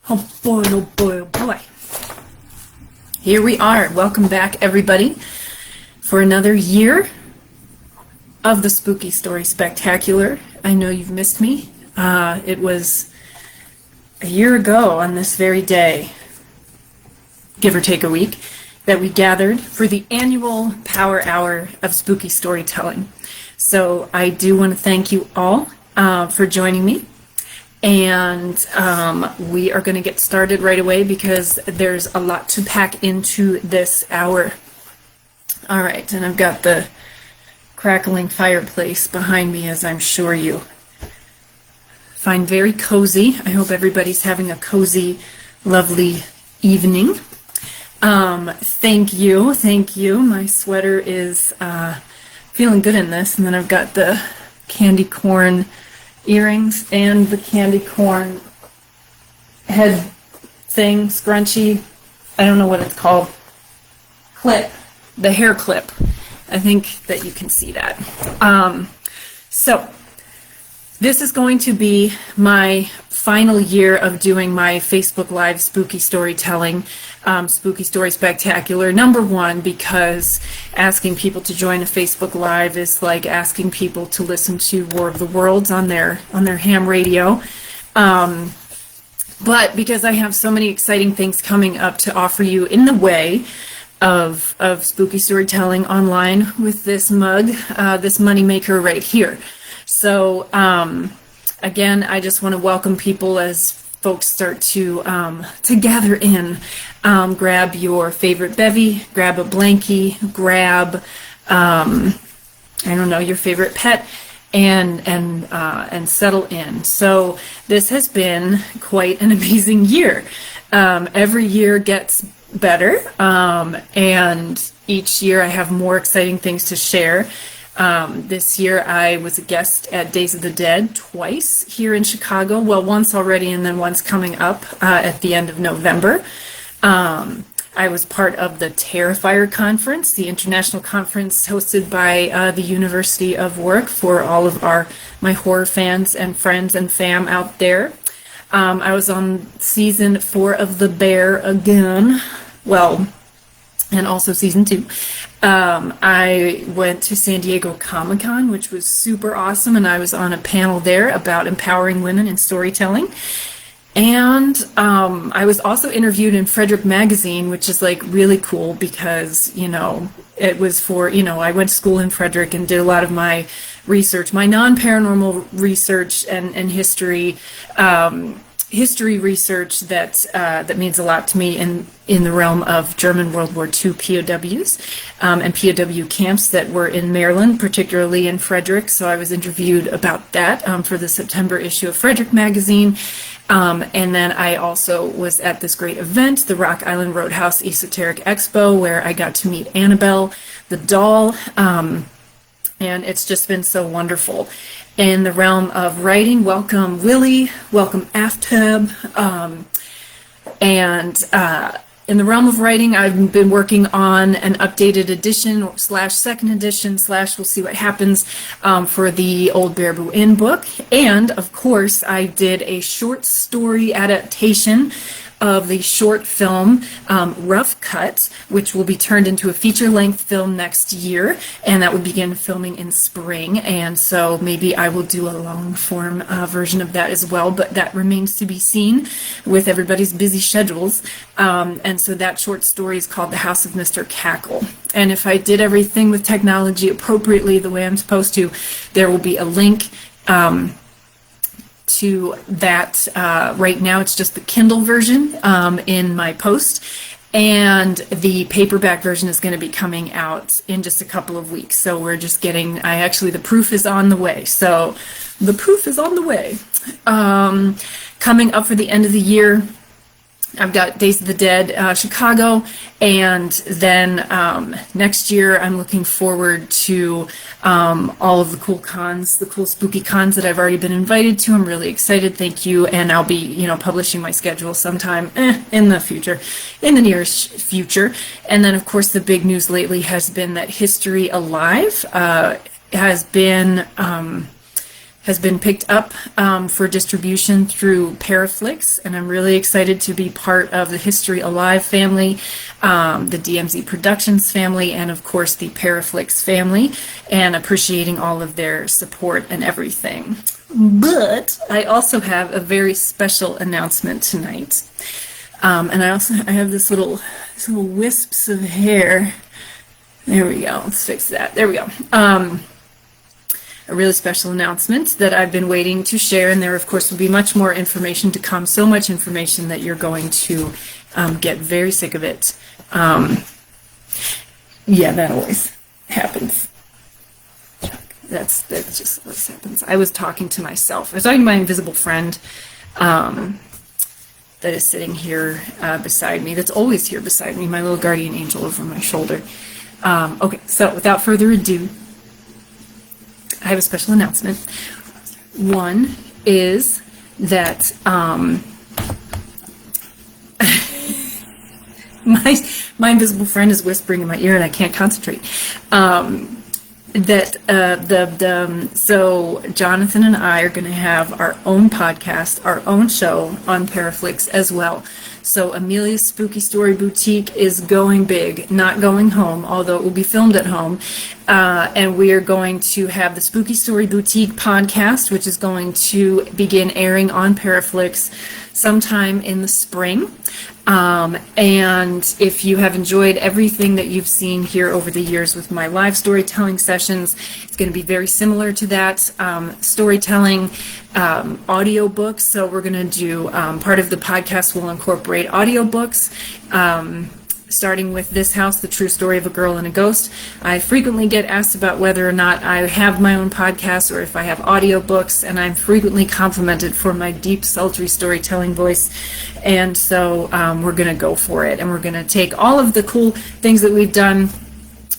Oh boy, oh boy, oh boy. Here we are. Welcome back, everybody, for another year of the Spooky Story Spectacular. I know you've missed me. It was a year ago on this very day, give or take a week, that we gathered for the annual Power Hour of Spooky Storytelling. So I do want to thank you all for joining me. And we are going to get started right away because there's a lot to pack into this hour. All right, and I've got the crackling fireplace behind me, as I'm sure you find very cozy. I hope everybody's having a cozy, lovely evening. Thank you. My sweater is feeling good in this, and then I've got the candy corn earrings and the candy corn head thing, scrunchie, I don't know what it's called, clip, the hair clip. I think that you can see that. So this is going to be my final year of doing my Facebook Live Spooky Storytelling, Spooky Story Spectacular #1, because asking people to join a Facebook Live is like asking people to listen to War of the Worlds on their ham radio. But because I have so many exciting things coming up to offer you in the way of spooky storytelling online with this mug, this moneymaker right here. So again, I just want to welcome people as folks start to gather in. Grab your favorite bevy, grab a blankie, grab I don't know, your favorite pet, and settle in. So this has been quite an amazing year. Every year gets better, and each year I have more exciting things to share. This year I was a guest at Days of the Dead twice here in Chicago. Well, once already and then once coming up at the end of November. I was part of the Terrifier Conference, the international conference hosted by the University of Warwick for all of my horror fans and friends and fam out there. I was on season 4 of The Bear again. Well, and also season 2. I went to San Diego Comic-Con, which was super awesome, and I was on a panel there about empowering women in storytelling. And I was also interviewed in Frederick Magazine, which is like really cool because, it was for, I went to school in Frederick and did a lot of my research, my non-paranormal research and history research that means a lot to me in the realm of German World War II POWs and POW camps that were in Maryland, particularly in Frederick. So I was interviewed about that for the September issue of Frederick Magazine. And then I also was at this great event, the Rock Island Roadhouse Esoteric Expo, where I got to meet Annabelle, the doll, and it's just been so wonderful. In the realm of writing, welcome Willie, welcome Aftab, and in the realm of writing, I've been working on an updated edition / second edition / we'll see what happens for the Old Baraboo Inn book. And of course, I did a short story adaptation of the short film Rough Cut, which will be turned into a feature-length film next year, and that will begin filming in spring. And so maybe I will do a long-form version of that as well, but that remains to be seen with everybody's busy schedules. And so that short story is called The House of Mr. Cackle. And if I did everything with technology appropriately the way I'm supposed to, there will be a link to that. Right now it's just the Kindle version in my post, and the paperback version is going to be coming out in just a couple of weeks. So we're just getting, the proof is on the way. So the proof is on the way. Coming up for the end of the year, I've got Days of the Dead, Chicago, and then next year I'm looking forward to all of the cool cons, the cool spooky cons that I've already been invited to. I'm really excited, thank you, and I'll be, publishing my schedule sometime in the future, in the nearest future. And then, of course, the big news lately has been that History Alive has been has been picked up for distribution through Paraflix, and I'm really excited to be part of the History Alive family, the DMZ Productions family, and of course the Paraflix family, and appreciating all of their support and everything. But I also have a very special announcement tonight, and I have this little wisps of hair. There we go. Let's fix that. There we go. A really special announcement that I've been waiting to share, and there of course will be much more information to come, so much information that you're going to get very sick of it. Yeah, that always happens. That's just what happens. I was talking to myself. I was talking to my invisible friend that is sitting here beside me, that's always here beside me, my little guardian angel over my shoulder. Okay, so without further ado, I have a special announcement. One is that my invisible friend is whispering in my ear and I can't concentrate. So Jonathan and I are going to have our own podcast, our own show on Paraflix as well. So Amelia's Spooky Story Boutique is going big, not going home, although it will be filmed at home. And we are going to have the Spooky Story Boutique podcast, which is going to begin airing on Paraflix sometime in the spring. And if you have enjoyed everything that you've seen here over the years with my live storytelling sessions, it's going to be very similar to that. Storytelling, audiobooks. So we're going to do, part of the podcast will incorporate audiobooks. Starting with This House, The True Story of a Girl and a Ghost. I frequently get asked about whether or not I have my own podcast or if I have audiobooks, and I'm frequently complimented for my deep, sultry storytelling voice. And so we're going to go for it, and we're going to take all of the cool things that we've done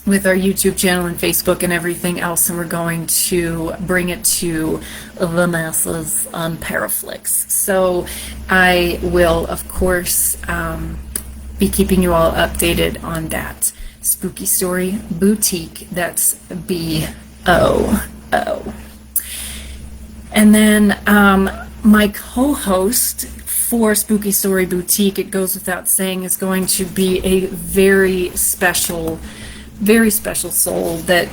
with our YouTube channel and Facebook and everything else, and we're going to bring it to the masses on Paraflix. So I will, of course, be keeping you all updated on that. Spooky Story Boutique, that's B-O-O. And then my co-host for Spooky Story Boutique, it goes without saying, is going to be a very special soul that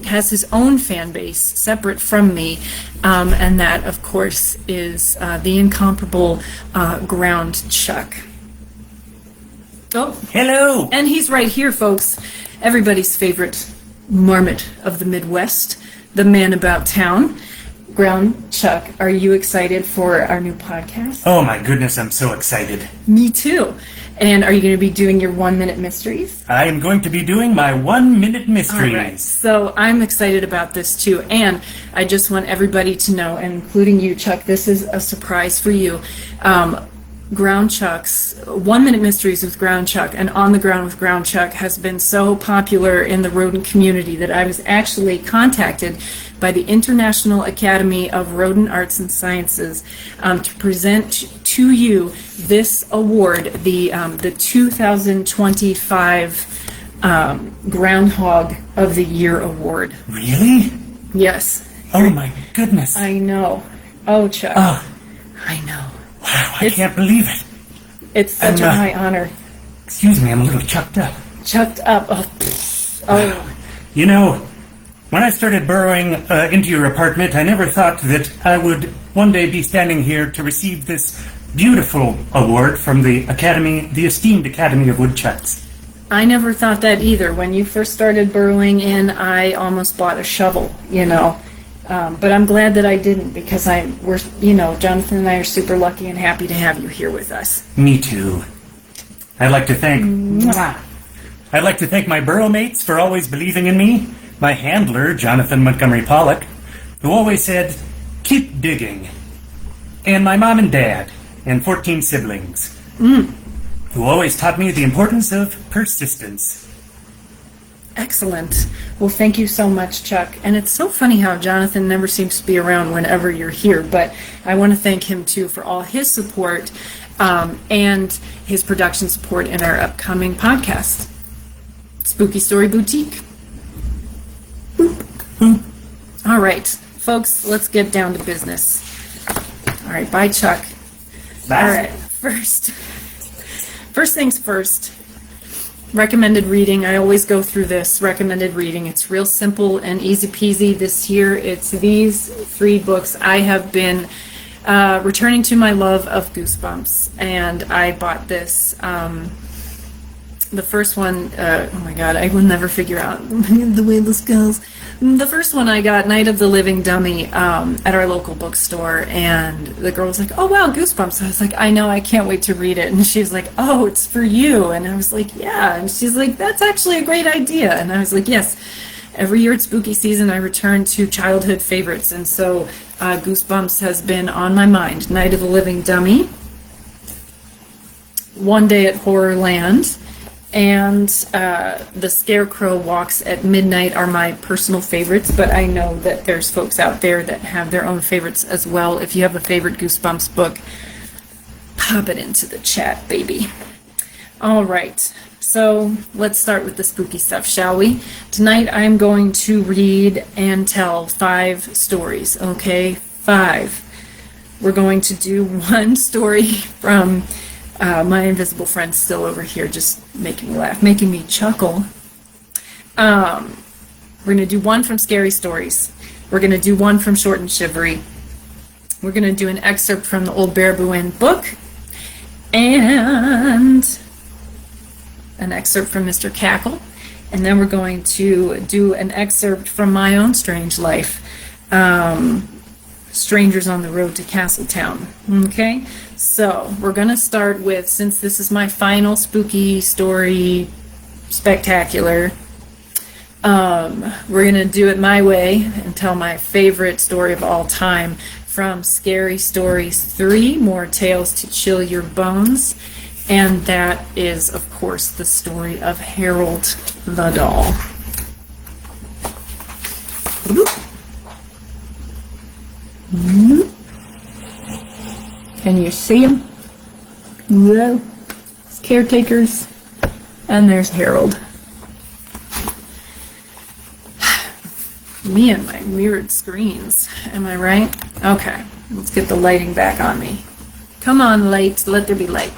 has his own fan base separate from me, and that, of course, is the incomparable Ground Chuck. Oh, hello! And he's right here, folks. Everybody's favorite marmot of the Midwest, the man about town. Ground Chuck, are you excited for our new podcast? Oh my goodness, I'm so excited. Me too. And are you going to be doing your 1-minute mysteries? I am going to be doing my 1-minute mysteries. All right. So I'm excited about this too. And I just want everybody to know, and including you, Chuck, this is a surprise for you. Ground Chuck's 1-minute mysteries with Ground Chuck and On the Ground with Ground Chuck has been so popular in the rodent community that I was actually contacted by the International Academy of Rodent Arts and Sciences to present to you this award, the 2025 Groundhog of the Year Award. Really? Yes. Oh my goodness. I know. Oh, Chuck. Oh. I know. Wow, I can't believe it. It's such a high honor. Excuse me, I'm a little chucked up. Chucked up. Oh. Wow. You know, when I started burrowing into your apartment, I never thought that I would one day be standing here to receive this beautiful award from the esteemed Academy of Woodchucks. I never thought that either. When you first started burrowing in, I almost bought a shovel, but I'm glad that I didn't, because Jonathan and I are super lucky and happy to have you here with us. Me too. I'd like to thank my burrow mates for always believing in me. My handler, Jonathan Montgomery Pollock, who always said, "Keep digging." And my mom and dad, and 14 siblings, who always taught me the importance of persistence. Excellent. Well, thank you so much, Chuck. And it's so funny how Jonathan never seems to be around whenever you're here, but I want to thank him, too, for all his support and his production support in our upcoming podcast, Spooky Story Boutique. Boop. All right, folks, let's get down to business. All right, bye, Chuck. Bye. All right, first things first. Recommended reading. I always go through this. Recommended reading. It's real simple and easy peasy. This year, it's these 3 books. I have been returning to my love of Goosebumps, and I bought this. The first one, oh my god, I will never figure out the way this goes. The first one I got, Night of the Living Dummy, at our local bookstore, and the girl was like, oh wow, Goosebumps. I was like, I know, I can't wait to read it. And she's like, oh, it's for you. And I was like, yeah. And she's like, that's actually a great idea. And I was like, yes. Every year at spooky season, I return to childhood favorites, and so Goosebumps has been on my mind. Night of the Living Dummy, One Day at Horrorland, and The Scarecrow Walks at Midnight are my personal favorites, but I know that there's folks out there that have their own favorites as well. If you have a favorite Goosebumps book, pop it into the chat, baby. All right, so let's start with the spooky stuff, shall we? Tonight I'm going to read and tell 5 stories, okay? 5. We're going to do one story from my invisible friend's still over here just making me laugh, making me chuckle. We're going to do one from Scary Stories. We're going to do one from Short and Shivery. We're going to do an excerpt from the Old Baraboo book. And an excerpt from Mr. Cackle. And then we're going to do an excerpt from my own strange life. Strangers on the Road to Castletown. Okay? So, we're going to start with, since this is my final spooky story spectacular, we're going to do it my way and tell my favorite story of all time from Scary Stories 3, More Tales to Chill Your Bones. And that is, of course, the story of Harold the Doll. Can you see him? Hello. It's caretakers. And there's Harold. Me and my mirrored screens. Am I right? Okay. Let's get the lighting back on me. Come on, light. Let there be light.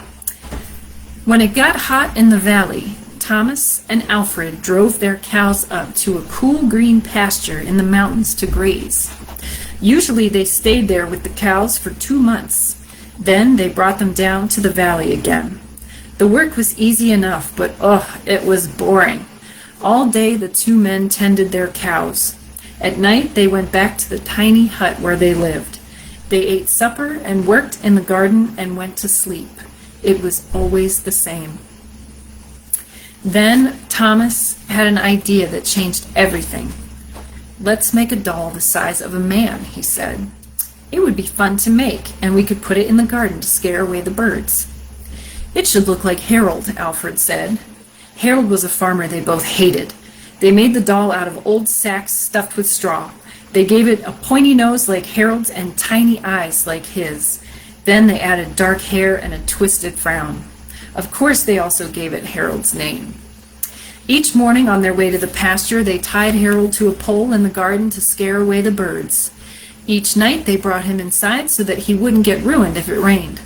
When it got hot in the valley, Thomas and Alfred drove their cows up to a cool green pasture in the mountains to graze. Usually they stayed there with the cows for 2 months. Then they brought them down to the valley again. The work was easy enough, but it was boring. All day the 2 men tended their cows. At night they went back to the tiny hut where they lived. They ate supper and worked in the garden and went to sleep. It was always the same. Then Thomas had an idea that changed everything. Let's make a doll the size of a man, he said. It would be fun to make, and we could put it in the garden to scare away the birds. It should look like Harold, Alfred said. Harold was a farmer they both hated. They made the doll out of old sacks stuffed with straw. They gave it a pointy nose like Harold's and tiny eyes like his. Then they added dark hair and a twisted frown. Of course, they also gave it Harold's name. Each morning on their way to the pasture, they tied Harold to a pole in the garden to scare away the birds. Each night they brought him inside so that he wouldn't get ruined if it rained.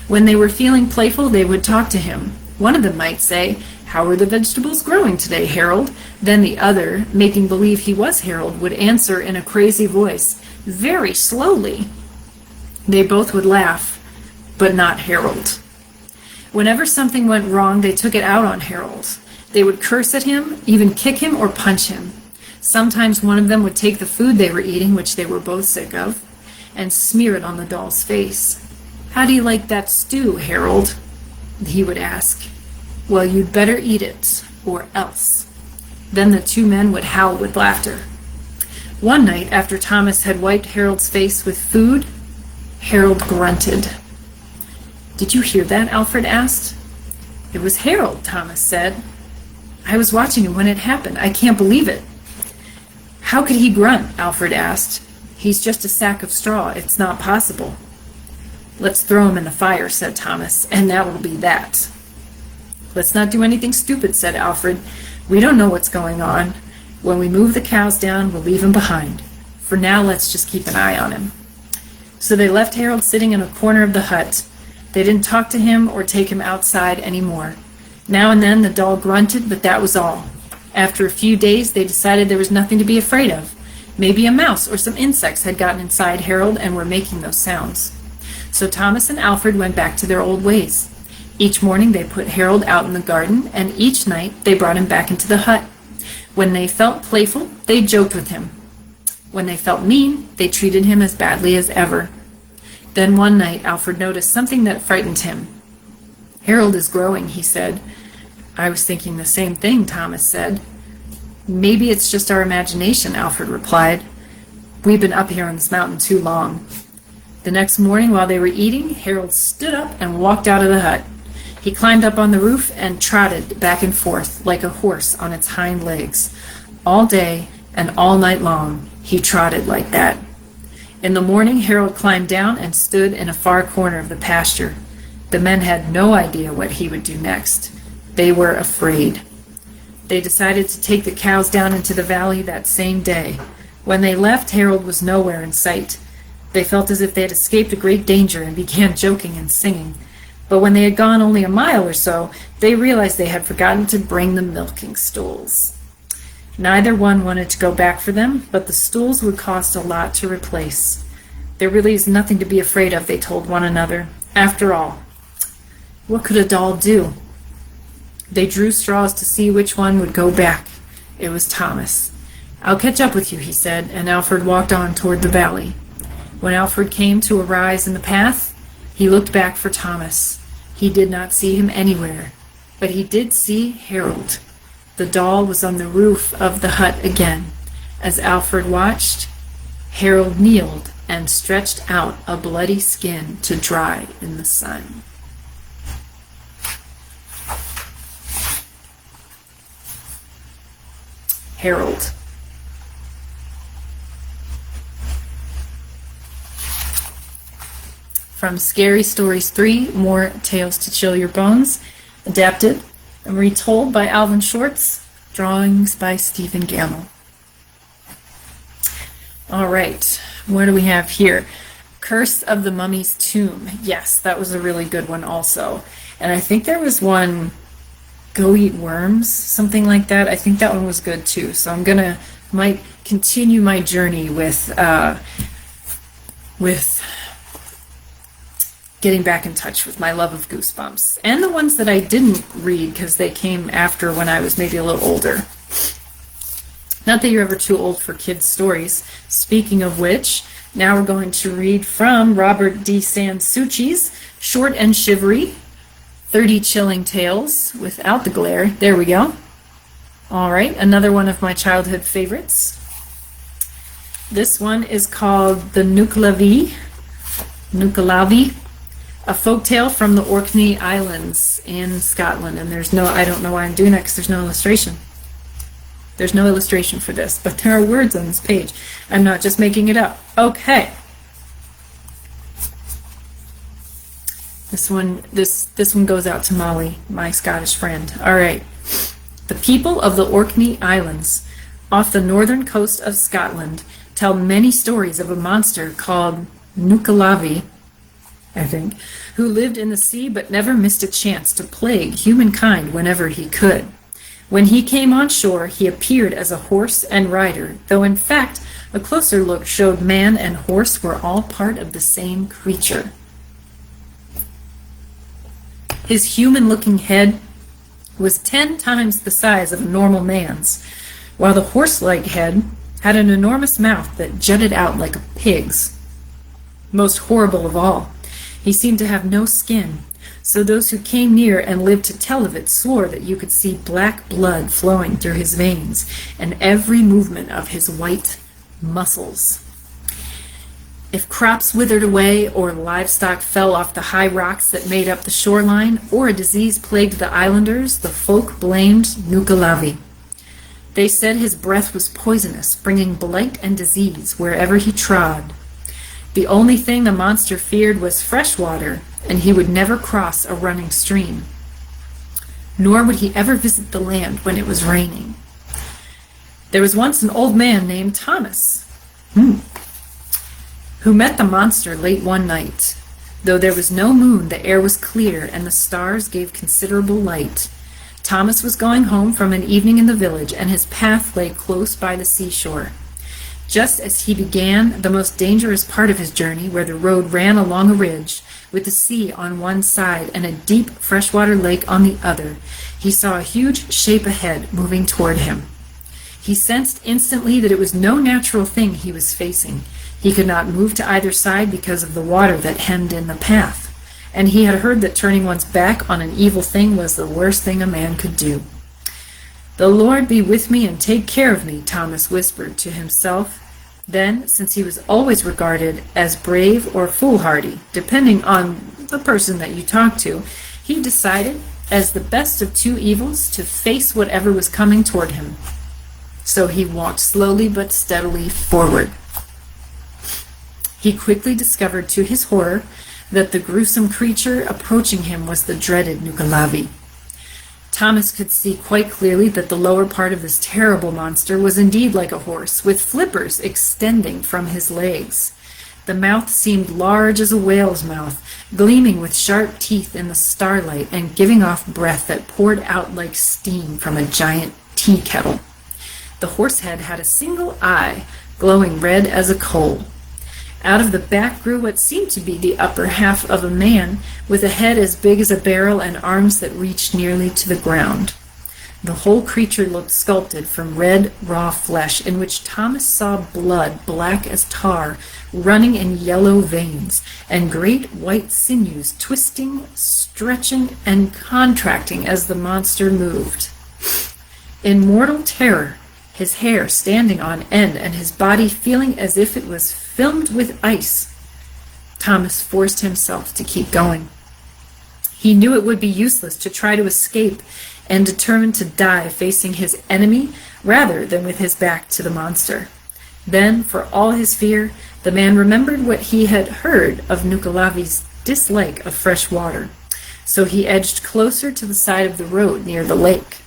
When they were feeling playful, they would talk to him. One of them might say, "How are the vegetables growing today, Harold?" Then the other, making believe he was Harold, would answer in a crazy voice, "Very slowly." They both would laugh, but not Harold. Whenever something went wrong, they took it out on Harold. They would curse at him, even kick him or punch him. Sometimes one of them would take the food they were eating, which they were both sick of, and smear it on the doll's face. "How do you like that stew, Harold?" he would ask. "Well, you'd better eat it, or else." Then the 2 men would howl with laughter. One night, after Thomas had wiped Harold's face with food, Harold grunted. "Did you hear that?" Alfred asked. "It was Harold," Thomas said. "I was watching him when it happened. I can't believe it." "How could he grunt?" Alfred asked. "He's just a sack of straw. It's not possible." "Let's throw him in the fire," said Thomas, "and that will be that." "Let's not do anything stupid," said Alfred. "We don't know what's going on. When we move the cows down, we'll leave him behind. For now, let's just keep an eye on him." So they left Harold sitting in a corner of the hut. They didn't talk to him or take him outside anymore. Now and then the doll grunted, but that was all. After a few days, they decided there was nothing to be afraid of. Maybe a mouse or some insects had gotten inside Harold and were making those sounds. So Thomas and Alfred went back to their old ways. Each morning they put Harold out in the garden, and each night they brought him back into the hut. When they felt playful, they joked with him. When they felt mean, they treated him as badly as ever. Then one night Alfred noticed something that frightened him. "Harold is growing," he said. "I was thinking the same thing," Thomas said. "Maybe it's just our imagination," Alfred replied. "We've been up here on this mountain too long." The next morning while they were eating, Harold stood up and walked out of the hut. He climbed up on the roof and trotted back and forth like a horse on its hind legs. All day and all night long, he trotted like that. In the morning, Harold climbed down and stood in a far corner of the pasture. The men had no idea what he would do next. They were afraid. They decided to take the cows down into the valley that same day. When they left, Harold was nowhere in sight. They felt as if they had escaped a great danger and began joking and singing. But when they had gone only a mile or so, they realized they had forgotten to bring the milking stools. Neither one wanted to go back for them, but the stools would cost a lot to replace. "There really is nothing to be afraid of," they told one another. After all, what could a doll do? They drew straws to see which one would go back. It was Thomas. "I'll catch up with you," he said, and Alfred walked on toward the valley. When Alfred came to a rise in the path, he looked back for Thomas. He did not see him anywhere, but he did see Harold. The doll was on the roof of the hut again. As Alfred watched, Harold kneeled and stretched out a bloody skin to dry in the sun. Harold. From Scary Stories 3, More Tales to Chill Your Bones, adapted and retold by Alvin Schwartz, drawings by Stephen Gamble. All right, what do we have here? Curse of the Mummy's Tomb. Yes, that was a really good one also. And I think there was one, Go Eat Worms, something like that. I think that one was good too. So I'm might continue my journey with getting back in touch with my love of Goosebumps. And the ones that I didn't read because they came after when I was maybe a little older. Not that you're ever too old for kids' stories. Speaking of which, now we're going to read from Robert D. Sansucci's Short and Shivery, 30 Chilling Tales without the glare. There we go. All right, another one of my childhood favorites. This one is called The Nucalavi, a folktale from the Orkney Islands in Scotland. And I don't know why I'm doing that because there's no illustration. There's no illustration for this, but there are words on this page. I'm not just making it up. Okay. This one goes out to Molly, my Scottish friend. All right. The people of the Orkney Islands, off the northern coast of Scotland, tell many stories of a monster called Nucalavi, I think, who lived in the sea but never missed a chance to plague humankind whenever he could. When he came on shore, he appeared as a horse and rider, though in fact a closer look showed man and horse were all part of the same creature. His human-looking head was 10 times the size of a normal man's, while the horse-like head had an enormous mouth that jutted out like a pig's. Most horrible of all, he seemed to have no skin, so those who came near and lived to tell of it swore that you could see black blood flowing through his veins and every movement of his white muscles. If crops withered away, or livestock fell off the high rocks that made up the shoreline, or a disease plagued the islanders, the folk blamed Nucalavi. They said his breath was poisonous, bringing blight and disease wherever he trod. The only thing the monster feared was fresh water, and he would never cross a running stream. Nor would he ever visit the land when it was raining. There was once an old man named Thomas. Who met the monster late one night. Though there was no moon, the air was clear, and the stars gave considerable light. Thomas was going home from an evening in the village, and his path lay close by the seashore. Just as he began the most dangerous part of his journey, where the road ran along a ridge, with the sea on one side and a deep freshwater lake on the other, he saw a huge shape ahead, moving toward him. He sensed instantly that it was no natural thing he was facing. He could not move to either side because of the water that hemmed in the path, and he had heard that turning one's back on an evil thing was the worst thing a man could do. "The Lord be with me and take care of me," Thomas whispered to himself. Then, since he was always regarded as brave or foolhardy, depending on the person that you talk to, he decided, as the best of two evils, to face whatever was coming toward him. So he walked slowly but steadily forward. He quickly discovered, to his horror, that the gruesome creature approaching him was the dreaded Nukahlavi. Thomas could see quite clearly that the lower part of this terrible monster was indeed like a horse, with flippers extending from his legs. The mouth seemed large as a whale's mouth, gleaming with sharp teeth in the starlight and giving off breath that poured out like steam from a giant tea kettle. The horse head had a single eye, glowing red as a coal. Out of the back grew what seemed to be the upper half of a man, with a head as big as a barrel and arms that reached nearly to the ground. The whole creature looked sculpted from red, raw flesh, in which Thomas saw blood, black as tar, running in yellow veins, and great white sinews twisting, stretching, and contracting as the monster moved. In mortal terror, his hair standing on end and his body feeling as if it was filmed with ice, Thomas forced himself to keep going. He knew it would be useless to try to escape and determined to die facing his enemy rather than with his back to the monster. Then, for all his fear, the man remembered what he had heard of Nukahlavi's dislike of fresh water, so he edged closer to the side of the road near the lake.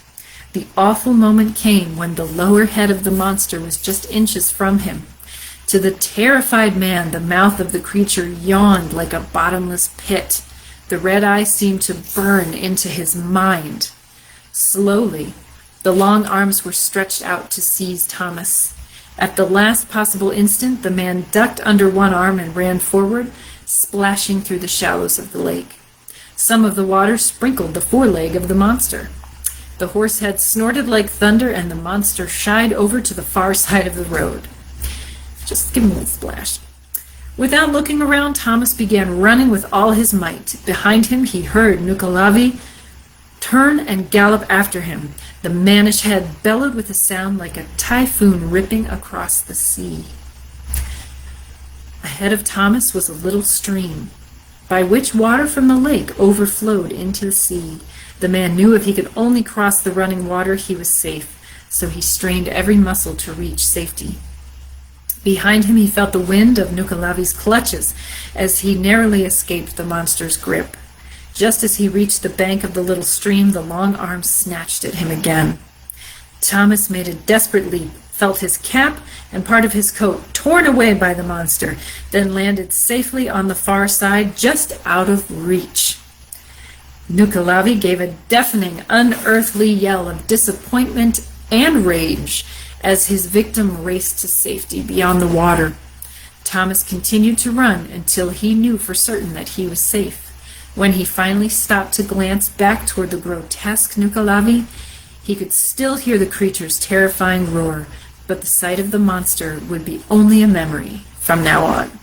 The awful moment came when the lower head of the monster was just inches from him. To the terrified man, the mouth of the creature yawned like a bottomless pit. The red eye seemed to burn into his mind. Slowly, the long arms were stretched out to seize Thomas. At the last possible instant, the man ducked under one arm and ran forward, splashing through the shallows of the lake. Some of the water sprinkled the foreleg of the monster. The horse head snorted like thunder, and the monster shied over to the far side of the road. Just give me a splash. Without looking around, Thomas began running with all his might. Behind him, he heard Nukahlavi turn and gallop after him. The mannish head bellowed with a sound like a typhoon ripping across the sea. Ahead of Thomas was a little stream, by which water from the lake overflowed into the sea. The man knew if he could only cross the running water, he was safe, so he strained every muscle to reach safety. Behind him, he felt the wind of Nukahlavi's clutches as he narrowly escaped the monster's grip. Just as he reached the bank of the little stream, the long arms snatched at him again. Thomas made a desperate leap, felt his cap and part of his coat torn away by the monster, then landed safely on the far side, just out of reach. Nukahlavi gave a deafening, unearthly yell of disappointment and rage as his victim raced to safety beyond the water. Thomas continued to run until he knew for certain that he was safe. When he finally stopped to glance back toward the grotesque Nukahlavi, he could still hear the creature's terrifying roar, but the sight of the monster would be only a memory from now on.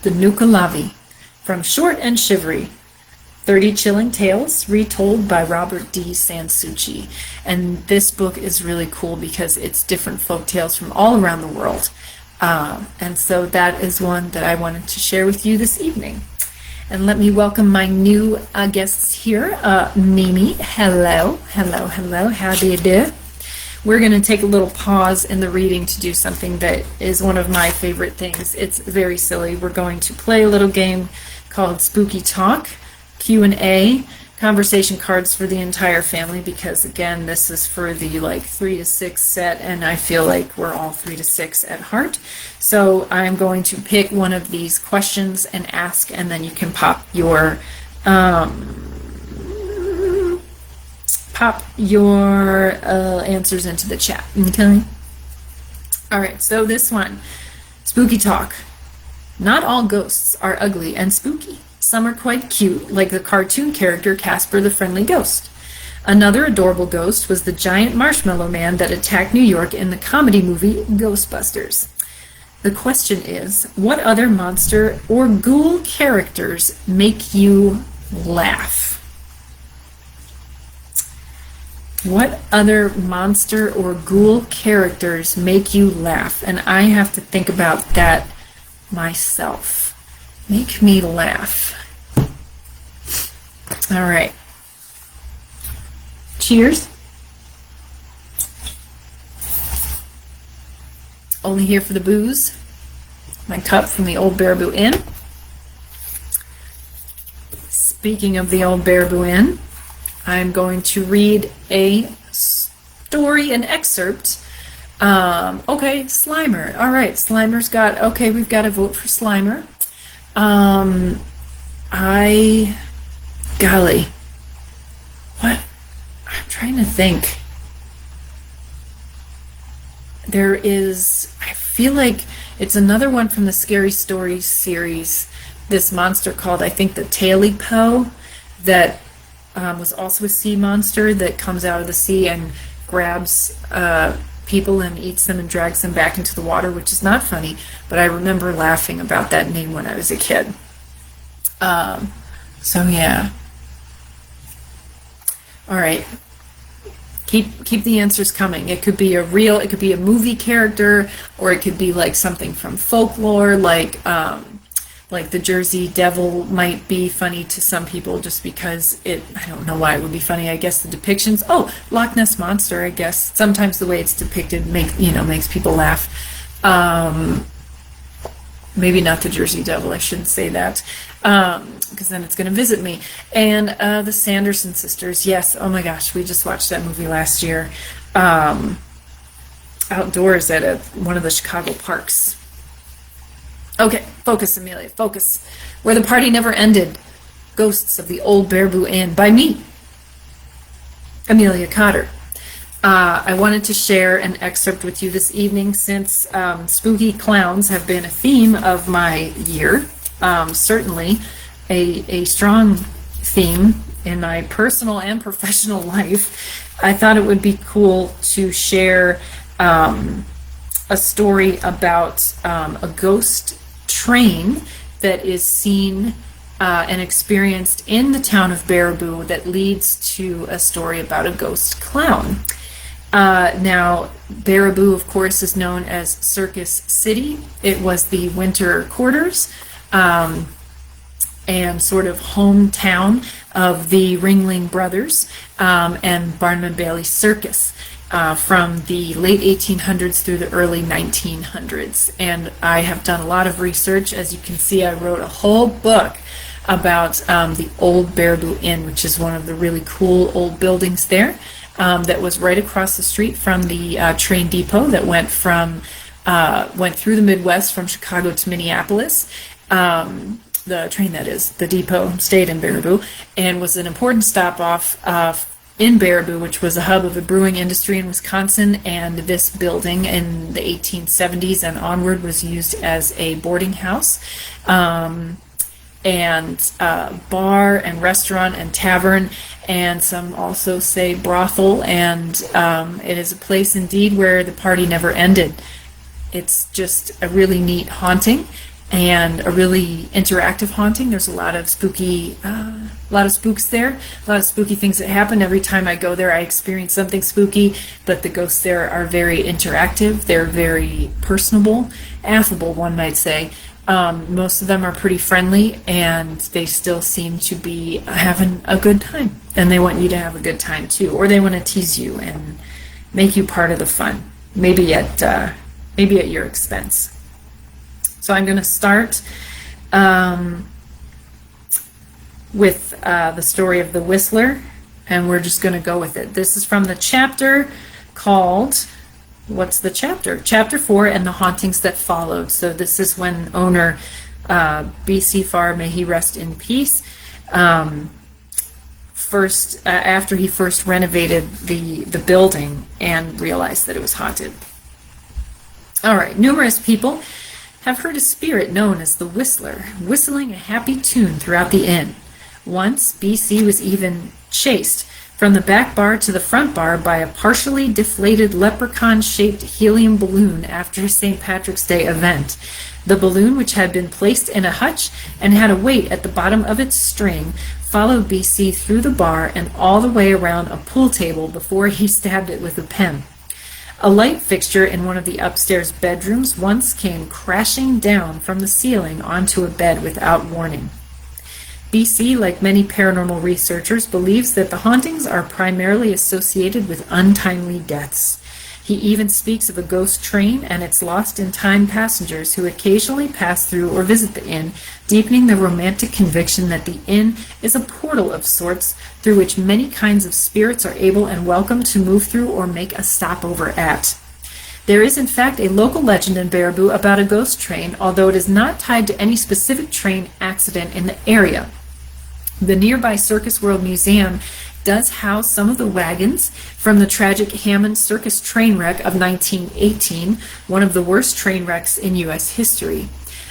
The Nukahlavi, from Short and Shivery, 30 Chilling Tales, retold by Robert D. Sansucci. And this book is really cool because it's different folk tales from all around the world. And so that is one that I wanted to share with you this evening. And let me welcome my new guests here. Mimi, hello, hello, hello, how do you do? We're going to take a little pause in the reading to do something that is one of my favorite things. It's very silly. We're going to play a little game called Spooky Talk, Q&A, conversation cards for the entire family because, again, this is for the like 3 to 6 set, and I feel like we're all 3 to 6 at heart. So I'm going to pick one of these questions and ask, and then you can pop your answers into the chat. Okay. All right. So this one, spooky talk. Not all ghosts are ugly and spooky. Some are quite cute, like the cartoon character Casper the Friendly Ghost. Another adorable ghost was the giant marshmallow man that attacked New York in the comedy movie Ghostbusters. The question is, what other monster or ghoul characters make you laugh? What other monster or ghoul characters make you laugh? And I have to think about that myself. Make me laugh. All right. Cheers. Only here for the booze. My cup from the Old Baraboo Inn. Speaking of the Old Baraboo Inn, I'm going to read a story, an excerpt. Okay, Slimer. All right, Slimer's got, okay, we've got a vote for Slimer. Golly, what? I'm trying to think. I feel like it's another one from the Scary Stories series, this monster called, I think, the Taily Po, that was also a sea monster that comes out of the sea and grabs people and eats them and drags them back into the water, which is not funny, but I remember laughing about that name when I was a kid. So yeah. All right. Keep the answers coming. It could be it could be a movie character, or it could be like something from folklore, like the Jersey Devil might be funny to some people just because I don't know why it would be funny. I guess the depictions, Loch Ness Monster, I guess sometimes the way it's depicted makes people laugh. Maybe not the Jersey Devil, I shouldn't say that, because then it's going to visit me. And the Sanderson sisters, yes, oh my gosh, we just watched that movie last year, outdoors at one of the Chicago parks. Okay, focus, Amelia, focus. Where the Party Never Ended, Ghosts of the Old Baraboo Inn, by me, Amelia Cotter. I wanted to share an excerpt with you this evening since spooky clowns have been a theme of my year, certainly a strong theme in my personal and professional life. I thought it would be cool to share a story about a ghost train that is seen and experienced in the town of Baraboo that leads to a story about a ghost clown. Now, Baraboo, of course, is known as Circus City. It was the winter quarters and sort of hometown of the Ringling Brothers and Barnum and Bailey Circus from the late 1800s through the early 1900s. And I have done a lot of research. As you can see, I wrote a whole book about the Old Baraboo Inn, which is one of the really cool old buildings there. That was right across the street from the train depot that went through the Midwest from Chicago to Minneapolis. The train, that is, the depot, stayed in Baraboo and was an important stop off in Baraboo, which was a hub of the brewing industry in Wisconsin. And this building in the 1870s and onward was used as a boarding house. And bar and restaurant and tavern, and some also say brothel, and it is a place indeed where the party never ended. It's just a really neat haunting and a really interactive haunting. There's a lot of spooky, a lot of spooks there, a lot of spooky things that happen. Every time I go there, I experience something spooky, but the ghosts there are very interactive. They're very personable, affable, one might say. Most of them are pretty friendly, and they still seem to be having a good time, and they want you to have a good time too, or they want to tease you and make you part of the fun, maybe at your expense. So I'm going to start with the story of the Whistler, and we're just going to go with it. This is from the chapter called, what's the chapter? Chapter 4, and the hauntings that followed. So this is when owner B.C. Farr, may he rest in peace, after he first renovated the building and realized that it was haunted. All right, numerous people have heard a spirit known as the Whistler whistling a happy tune throughout the inn. Once, B.C. was even chased from the back bar to the front bar by a partially deflated leprechaun-shaped helium balloon after a St. Patrick's Day event. The balloon, which had been placed in a hutch and had a weight at the bottom of its string, followed B.C. through the bar and all the way around a pool table before he stabbed it with a pen. A light fixture in one of the upstairs bedrooms once came crashing down from the ceiling onto a bed without warning. B.C., like many paranormal researchers, believes that the hauntings are primarily associated with untimely deaths. He even speaks of a ghost train and its lost-in-time passengers who occasionally pass through or visit the inn, deepening the romantic conviction that the inn is a portal of sorts through which many kinds of spirits are able and welcome to move through or make a stopover at. There is, in fact, a local legend in Baraboo about a ghost train, although it is not tied to any specific train accident in the area. The nearby Circus World Museum does house some of the wagons from the tragic Hammond Circus train wreck of 1918, one of the worst train wrecks in U.S. history.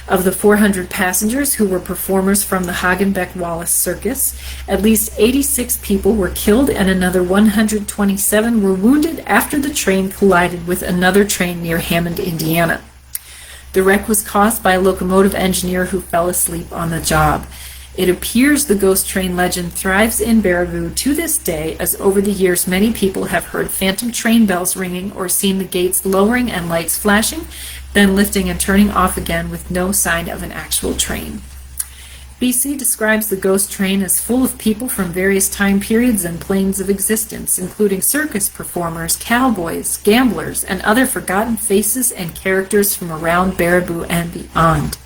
Of the 400 passengers who were performers from the Hagenbeck-Wallace Circus, at least 86 people were killed and another 127 were wounded after the train collided with another train near Hammond, Indiana. The wreck was caused by a locomotive engineer who fell asleep on the job. It appears the ghost train legend thrives in Baraboo to this day, as over the years many people have heard phantom train bells ringing or seen the gates lowering and lights flashing, then lifting and turning off again with no sign of an actual train. B.C. describes the ghost train as full of people from various time periods and planes of existence, including circus performers, cowboys, gamblers, and other forgotten faces and characters from around Baraboo and beyond.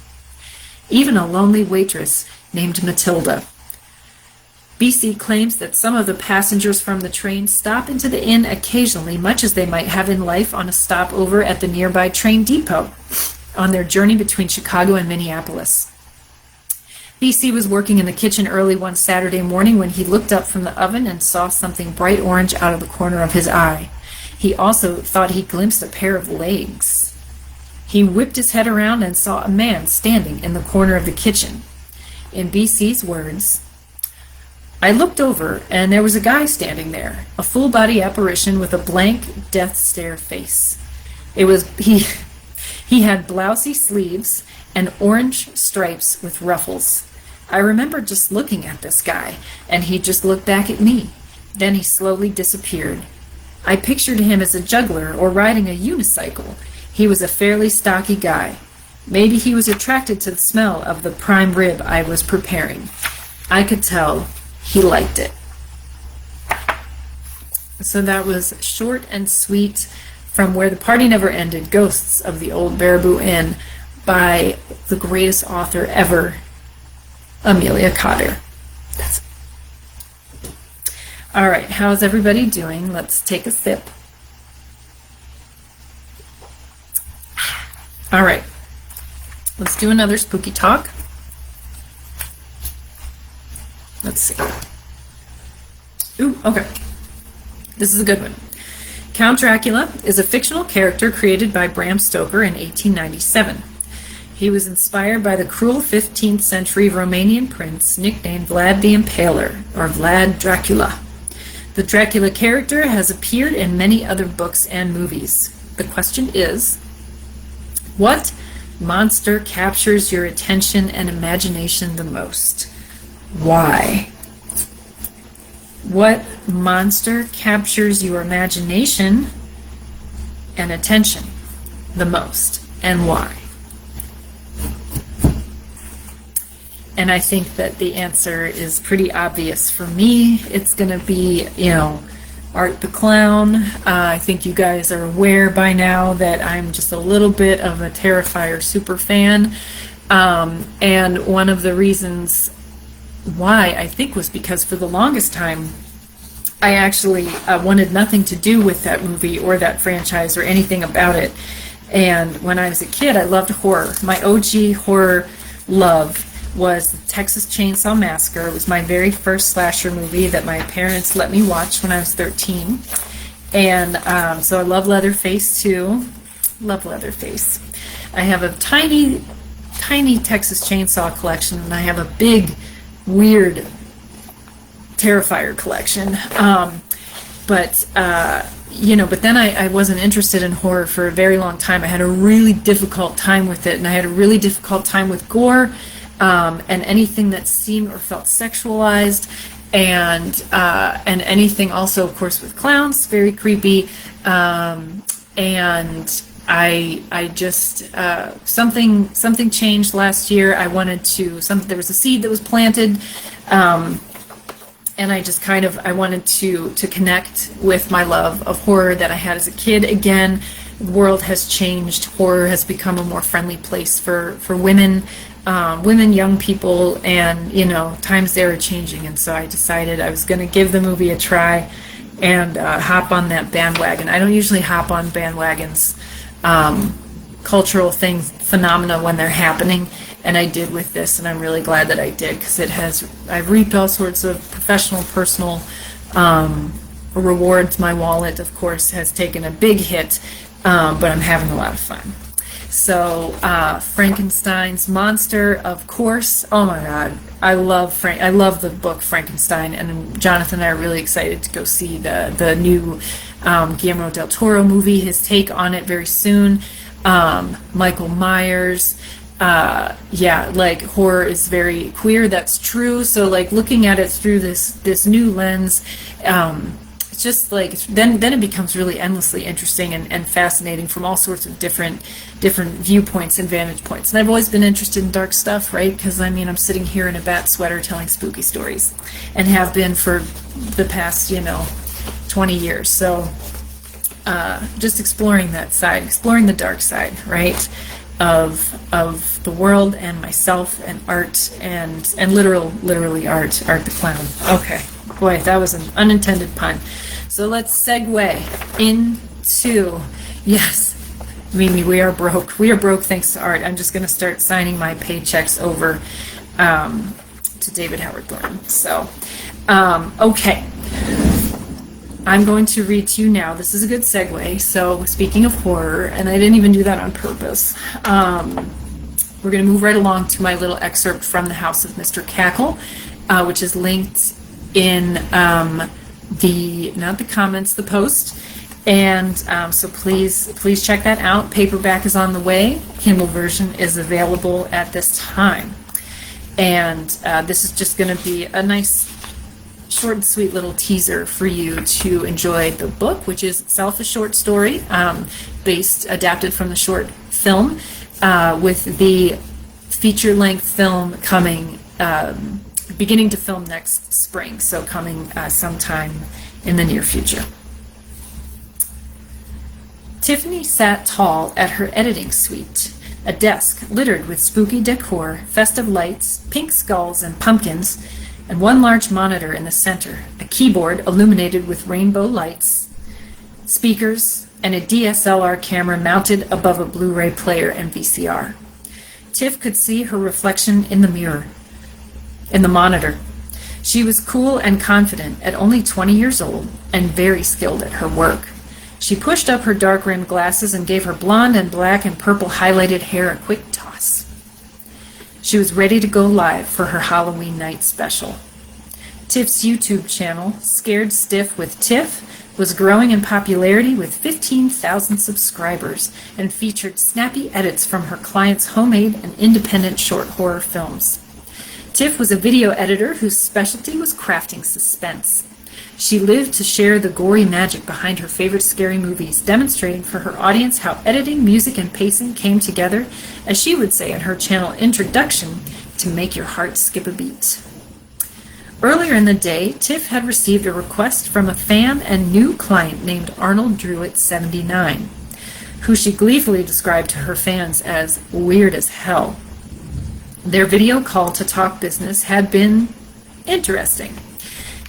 Even a lonely waitress named Matilda. B.C. claims that some of the passengers from the train stop into the inn occasionally, much as they might have in life on a stopover at the nearby train depot on their journey between Chicago and Minneapolis. B.C. was working in the kitchen early one Saturday morning when he looked up from the oven and saw something bright orange out of the corner of his eye. He also thought he glimpsed a pair of legs. He whipped his head around and saw a man standing in the corner of the kitchen. In B.C.'s words, "I looked over, and there was a guy standing there, a full-body apparition with a blank, death stare face. He had blousy sleeves and orange stripes with ruffles. I remember just looking at this guy, and he just looked back at me. Then he slowly disappeared. I pictured him as a juggler or riding a unicycle. He was a fairly stocky guy. Maybe he was attracted to the smell of the prime rib I was preparing. I could tell he liked it." So that was short and sweet from Where the Party Never Ended, Ghosts of the Old Baraboo Inn by the greatest author ever, Amelia Cotter. All right, how's everybody doing? Let's take a sip. All right. Let's do another spooky talk. Let's see. Ooh, okay. This is a good one. Count Dracula is a fictional character created by Bram Stoker in 1897. He was inspired by the cruel 15th century Romanian prince nicknamed Vlad the Impaler, or Vlad Dracula. The Dracula character has appeared in many other books and movies. The question is, what monster captures your attention and imagination the most? Why? What monster captures your imagination and attention the most, and why? And I think that the answer is pretty obvious for me. It's going to be, Art the Clown. I think you guys are aware by now that I'm just a little bit of a Terrifier super fan. And one of the reasons why, I think, was because for the longest time, I actually wanted nothing to do with that movie or that franchise or anything about it. And when I was a kid, I loved horror. My OG horror love was the Texas Chainsaw Massacre. It was my very first slasher movie that my parents let me watch when I was 13. And so I love Leatherface too. Love Leatherface. I have a tiny, tiny Texas Chainsaw collection, and I have a big, weird Terrifier collection. But then I wasn't interested in horror for a very long time. I had a really difficult time with it, and I had a really difficult time with gore, and anything that seemed or felt sexualized, and anything also, of course, with clowns, very creepy. And I just something changed last year. I wanted to there was a seed that was planted. And I wanted to connect with my love of horror that I had as a kid again. The world has changed. Horror has become a more friendly place for women, young people, and, times they are changing. And so I decided I was going to give the movie a try and hop on that bandwagon. I don't usually hop on bandwagons, cultural phenomena when they're happening. And I did with this, and I'm really glad that I did, because I've reaped all sorts of professional, personal rewards. My wallet, of course, has taken a big hit, but I'm having a lot of fun. So, Frankenstein's monster, of course. Oh my God, I love the book Frankenstein, and Jonathan and I are really excited to go see the new Guillermo del Toro movie. His take on it very soon. Michael Myers. Horror is very queer. That's true. So, looking at it through this new lens, it's just then it becomes really endlessly interesting and fascinating from all sorts of different viewpoints and vantage points. And I've always been interested in dark stuff, right? Because I'm sitting here in a bat sweater telling spooky stories, and have been for the past 20 years. So, just exploring that side, exploring the dark side, right? Of the world and myself and art and literally Art the Clown. Okay, boy, that was an unintended pun. So let's segue into, yes, Mimi, we are broke. We are broke thanks to art. I'm just going to start signing my paychecks over to David Howard Thornton. So, okay. I'm going to read to you now. This is a good segue. So, speaking of horror, and I didn't even do that on purpose, we're going to move right along to my little excerpt from The House of Mr. Cackle, which is linked in not the comments, the post. And so please check that out. Paperback is on the way. Kindle version is available at this time. And this is just going to be a nice, short and sweet little teaser for you to enjoy the book, which is itself a short story adapted from the short film, with the feature-length film coming, beginning to film next spring, so coming sometime in the near future. Tiffany sat tall at her editing suite, a desk littered with spooky decor, festive lights, pink skulls and pumpkins, and one large monitor in the center, a keyboard illuminated with rainbow lights, speakers, and a DSLR camera mounted above a Blu-ray player and VCR. Tiff could see her reflection in the mirror, in the monitor. She was cool and confident at only 20 years old and very skilled at her work. She pushed up her dark-rimmed glasses and gave her blonde and black and purple highlighted hair a quick toss. She was ready to go live for her Halloween night special. Tiff's YouTube channel, Scared Stiff with Tiff, was growing in popularity with 15,000 subscribers and featured snappy edits from her clients' homemade and independent short horror films. Tiff was a video editor whose specialty was crafting suspense. She lived to share the gory magic behind her favorite scary movies, demonstrating for her audience how editing, music, and pacing came together, as she would say in her channel introduction, to make your heart skip a beat. Earlier in the day, Tiff had received a request from a fan and new client named Arnold Druitt79, who she gleefully described to her fans as weird as hell. Their video call to talk business had been Interesting.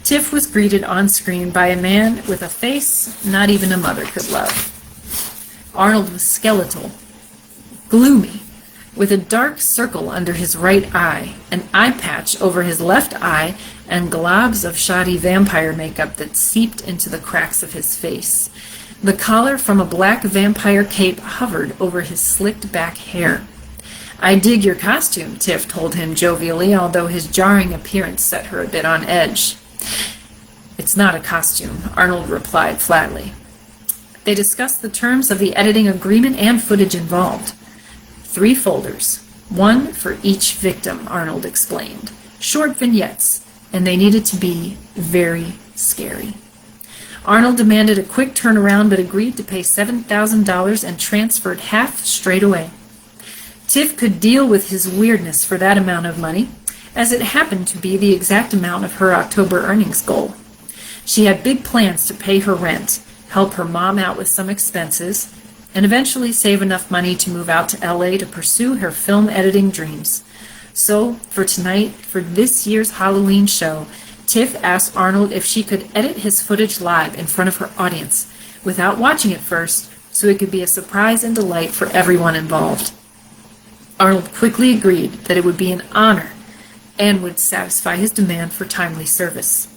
Tiff was greeted on screen by a man with a face not even a mother could love. Arnold was skeletal, gloomy, with a dark circle under his right eye, an eye patch over his left eye, and globs of shoddy vampire makeup that seeped into the cracks of his face. The collar from a black vampire cape hovered over his slicked back hair. "I dig your costume," Tiff told him jovially, although his jarring appearance set her a bit on edge. "It's not a costume," Arnold replied flatly. They discussed the terms of the editing agreement and footage involved. 3 folders, 1 for each victim, Arnold explained. Short vignettes, and they needed to be very scary. Arnold demanded a quick turnaround but agreed to pay $7,000 and transferred half straight away. Tiff could deal with his weirdness for that amount of money, as it happened to be the exact amount of her October earnings goal. She had big plans to pay her rent, help her mom out with some expenses, and eventually save enough money to move out to LA to pursue her film editing dreams. So, for tonight, for this year's Halloween show, Tiff asked Arnold if she could edit his footage live in front of her audience, without watching it first, so it could be a surprise and delight for everyone involved. Arnold quickly agreed that it would be an honor and would satisfy his demand for timely service.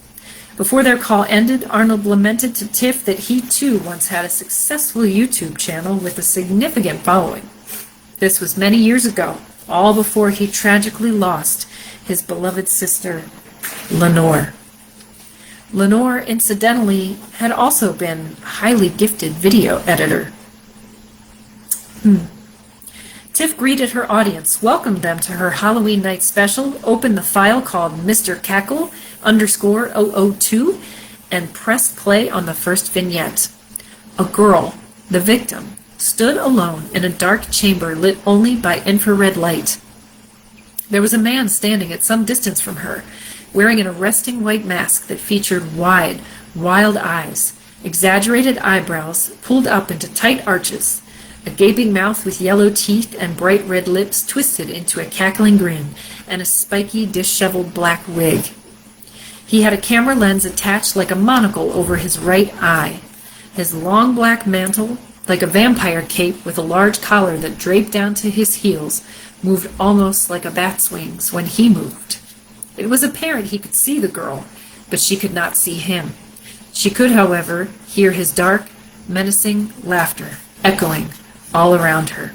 Before their call ended, Arnold lamented to Tiff that he too once had a successful YouTube channel with a significant following. This was many years ago, all before he tragically lost his beloved sister, Lenore. Lenore, incidentally, had also been a highly gifted video editor. Tiff greeted her audience, welcomed them to her Halloween night special, opened the file called Mr. Cackle _002, and pressed play on the first vignette. A girl, the victim, stood alone in a dark chamber lit only by infrared light. There was a man standing at some distance from her, wearing an arresting white mask that featured wide, wild eyes, exaggerated eyebrows pulled up into tight arches, a gaping mouth with yellow teeth and bright red lips twisted into a cackling grin, and a spiky, disheveled black wig. He had a camera lens attached like a monocle over his right eye. His long black mantle, like a vampire cape with a large collar that draped down to his heels, moved almost like a bat's wings when he moved. It was apparent he could see the girl, but she could not see him. She could, however, hear his dark, menacing laughter echoing all around her.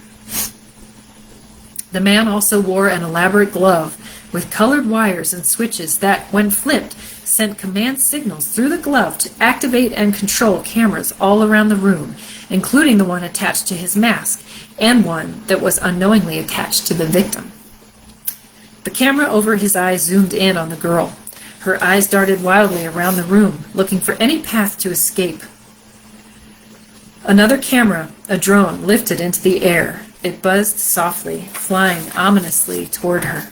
The man also wore an elaborate glove with colored wires and switches that, when flipped, sent command signals through the glove to activate and control cameras all around the room, including the one attached to his mask and one that was unknowingly attached to the victim. The camera over his eyes zoomed in on the girl. Her eyes darted wildly around the room, looking for any path to escape. Another camera, a drone, lifted into the air. It buzzed softly, flying ominously toward her.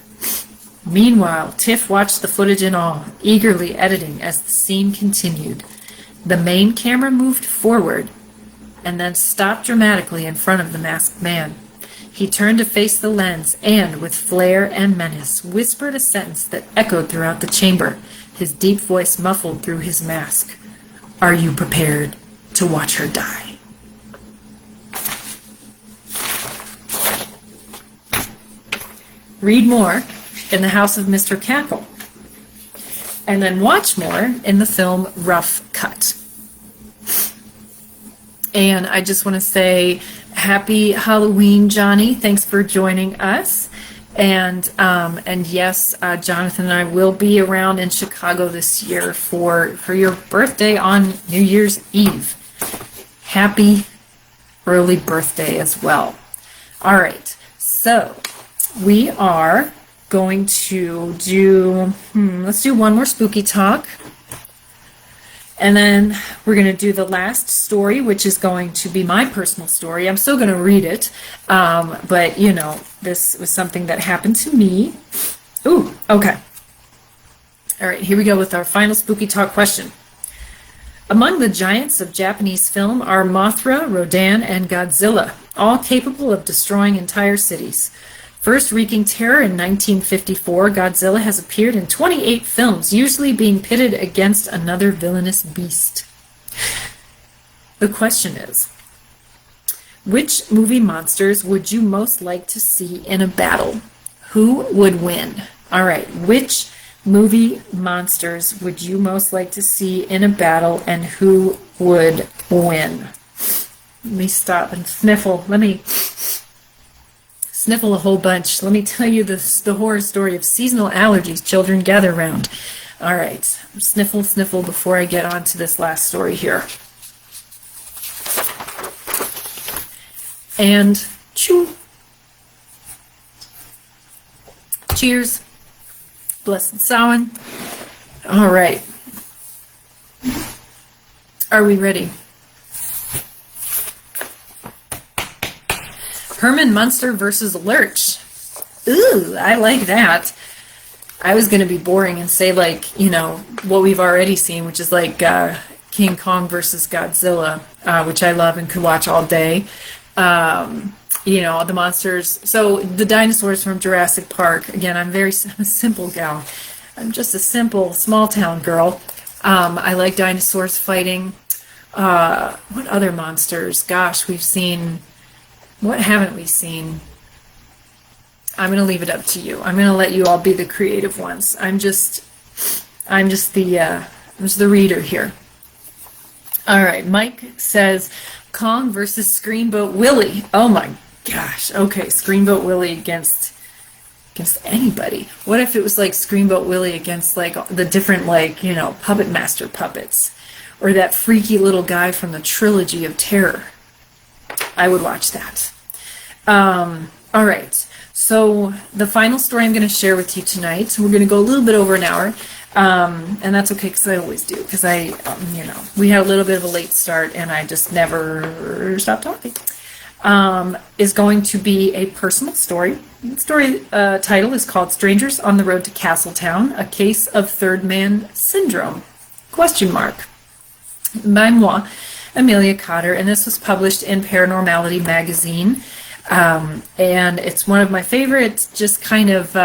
Meanwhile, Tiff watched the footage in awe, eagerly editing as the scene continued. The main camera moved forward and then stopped dramatically in front of the masked man. He turned to face the lens and, with flair and menace, whispered a sentence that echoed throughout the chamber, his deep voice muffled through his mask. "Are you prepared to watch her die?" Read more in The House of Mr. Cackle, and then watch more in the film Rough Cut. And I just want to say happy Halloween, Johnny. Thanks for joining us. And yes, Jonathan and I will be around in Chicago this year for your birthday on New Year's Eve. Happy early birthday as well. All right, so we are going to do, let's do one more spooky talk. And then we're going to do the last story, which is going to be my personal story. I'm still going to read it, but, you know, this was something that happened to me. Ooh, okay. All right, here we go with our final spooky talk question. Among the giants of Japanese film are Mothra, Rodan, and Godzilla, all capable of destroying entire cities. First wreaking terror in 1954, Godzilla has appeared in 28 films, usually being pitted against another villainous beast. The question is, which movie monsters would you most like to see in a battle? Who would win? All right, which movie monsters would you most like to see in a battle, and who would win? Let me stop and sniffle. Let me sniffle a whole bunch. Let me tell you the horror story of seasonal allergies. Children, gather round. All right, sniffle, sniffle before I get on to this last story here. And chew. Cheers. Blessed Samhain. All right. Are we ready? Herman Munster versus Lurch. Ooh, I like that. I was going to be boring and say, like, what we've already seen, which is like King Kong versus Godzilla, which I love and could watch all day. The monsters. So the dinosaurs from Jurassic Park. Again, I'm a simple gal. I'm just a simple small town girl. I like dinosaurs fighting. What other monsters? Gosh, we've seen. What haven't we seen? I'm going to leave it up to you. I'm going to let you all be the creative ones. I'm just the reader here. All right, Mike says Kong versus Screenboat Willie. Oh my gosh. Okay, Screenboat Willie against anybody. What if it was like Screenboat Willie against like the different Puppet Master puppets, or that freaky little guy from the Trilogy of Terror? I would watch that. All right. So the final story I'm going to share with you tonight, we're going to go a little bit over an hour, and that's okay because I always do, because we had a little bit of a late start and I just never stop talking, is going to be a personal story. The story title is called Strangers on the Road to Castletown, A Case of Third Man Syndrome, ? By moi, Amelia Cotter, and this was published in Paranormality magazine. And it's one of my favorite, just kind of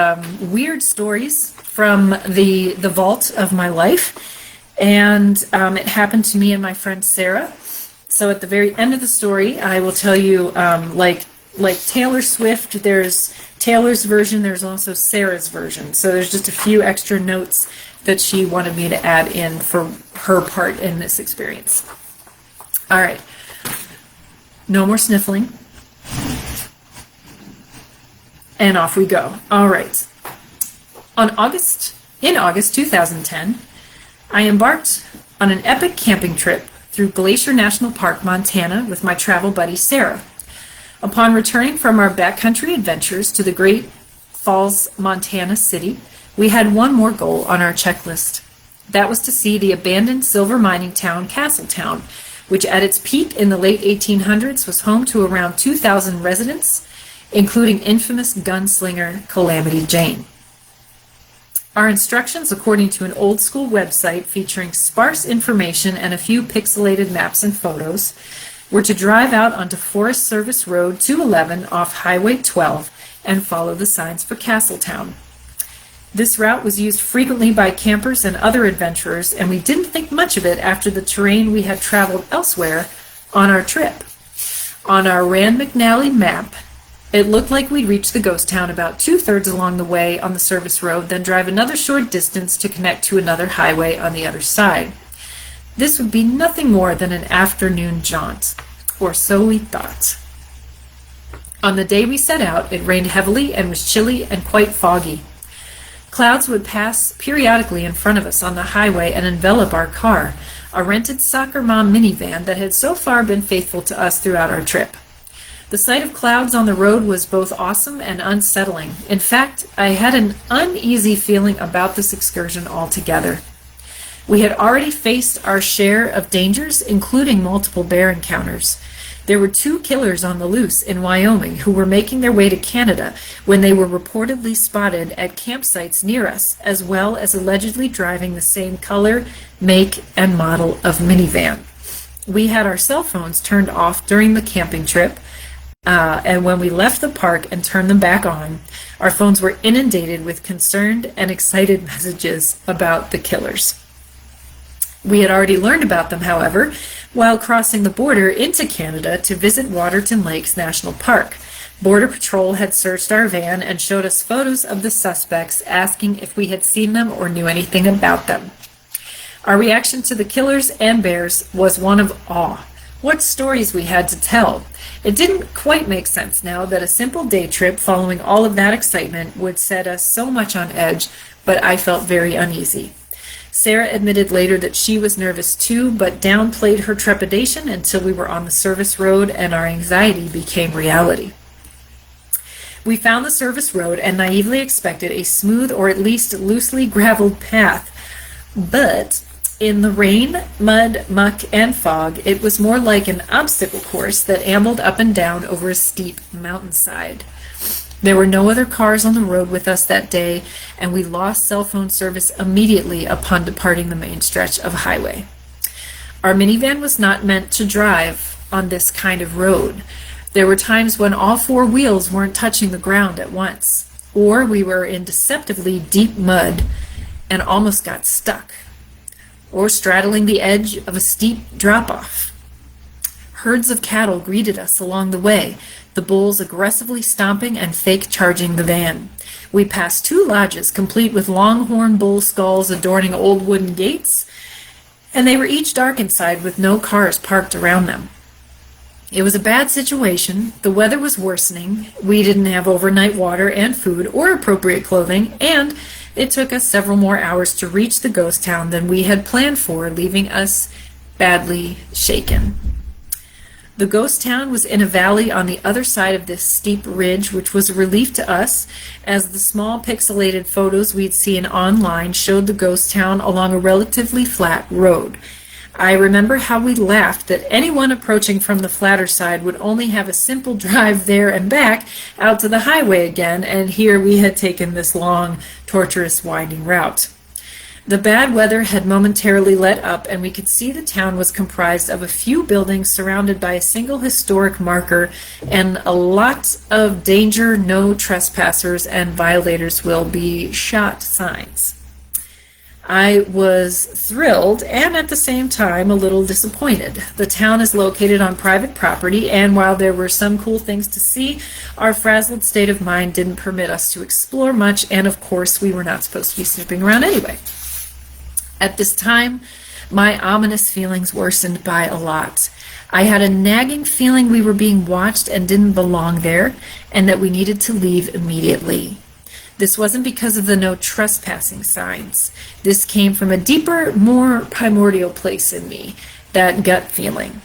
weird stories from the vault of my life. And it happened to me and my friend Sarah. So at the very end of the story, I will tell you, like Taylor Swift, there's Taylor's version, there's also Sarah's version. So there's just a few extra notes that she wanted me to add in for her part in this experience. All right. No more sniffling. And off we go. All right. In August 2010, I embarked on an epic camping trip through Glacier National Park, Montana, with my travel buddy Sarah. Upon returning from our backcountry adventures to the Great Falls, Montana city, we had one more goal on our checklist. That was to see the abandoned silver mining town, Castletown, which at its peak in the late 1800s was home to around 2,000 residents, including infamous gunslinger Calamity Jane. Our instructions, according to an old school website featuring sparse information and a few pixelated maps and photos, were to drive out onto Forest Service Road 211 off Highway 12 and follow the signs for Castletown. This route was used frequently by campers and other adventurers, and we didn't think much of it after the terrain we had traveled elsewhere on our trip. On our Rand McNally map, it looked like we'd reach the ghost town about 2/3 along the way on the service road, then drive another short distance to connect to another highway on the other side. This would be nothing more than an afternoon jaunt, or so we thought. On the day we set out, it rained heavily and was chilly and quite foggy. Clouds would pass periodically in front of us on the highway and envelop our car, a rented soccer mom minivan that had so far been faithful to us throughout our trip. The sight of clouds on the road was both awesome and unsettling. In fact, I had an uneasy feeling about this excursion altogether. We had already faced our share of dangers, including multiple bear encounters. There were 2 killers on the loose in Wyoming who were making their way to Canada when they were reportedly spotted at campsites near us, as well as allegedly driving the same color, make, and model of minivan. We had our cell phones turned off during the camping trip, And when we left the park and turned them back on, our phones were inundated with concerned and excited messages about the killers. We had already learned about them, however, while crossing the border into Canada to visit Waterton Lakes National Park. Border Patrol had searched our van and showed us photos of the suspects, asking if we had seen them or knew anything about them. Our reaction to the killers and bears was one of awe. What stories we had to tell. It didn't quite make sense now that a simple day trip following all of that excitement would set us so much on edge, but I felt very uneasy. Sarah admitted later that she was nervous too, but downplayed her trepidation until we were on the service road and our anxiety became reality. We found the service road and naively expected a smooth or at least loosely graveled path, but in the rain, mud, muck, and fog, it was more like an obstacle course that ambled up and down over a steep mountainside. There were no other cars on the road with us that day, and we lost cell phone service immediately upon departing the main stretch of highway. Our minivan was not meant to drive on this kind of road. There were times when all four wheels weren't touching the ground at once, or we were in deceptively deep mud and almost got stuck, or straddling the edge of a steep drop-off. Herds of cattle greeted us along the way, the bulls aggressively stomping and fake charging the van. We passed 2 lodges complete with longhorn bull skulls adorning old wooden gates, and they were each dark inside with no cars parked around them. It was a bad situation. The weather was worsening. We didn't have overnight water and food or appropriate clothing, and it took us several more hours to reach the ghost town than we had planned for, leaving us badly shaken. The ghost town was in a valley on the other side of this steep ridge, which was a relief to us, as the small pixelated photos we'd seen online showed the ghost town along a relatively flat road. I remember how we laughed that anyone approaching from the flatter side would only have a simple drive there and back out to the highway again, and here we had taken this long, torturous, winding route. The bad weather had momentarily let up, and we could see the town was comprised of a few buildings surrounded by a single historic marker and a lot of danger, no trespassers, and violators will be shot signs. I was thrilled and at the same time a little disappointed. The town is located on private property, and while there were some cool things to see, our frazzled state of mind didn't permit us to explore much, and of course we were not supposed to be snooping around anyway. At this time, my ominous feelings worsened by a lot. I had a nagging feeling we were being watched and didn't belong there, and that we needed to leave immediately. This wasn't because of the no trespassing signs. This came from a deeper, more primordial place in me, that gut feeling.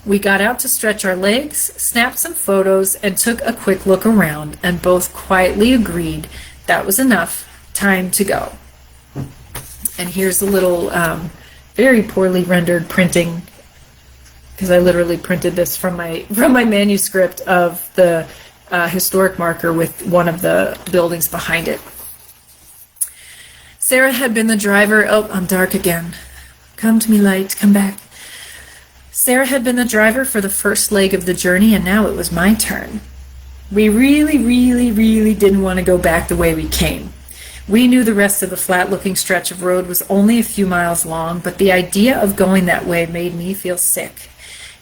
We got out to stretch our legs, snapped some photos, and took a quick look around, and both quietly agreed that was enough, time to go. And here's a little very poorly rendered printing, because I literally printed this from my manuscript of the historic marker with one of the buildings behind it. Sarah had been the driver. Oh, I'm dark again. Come to me, light. Come back. Sarah had been the driver for the first leg of the journey, and now it was my turn. We really, really, really didn't want to go back the way we came. We knew the rest of the flat-looking stretch of road was only a few miles long, but the idea of going that way made me feel sick.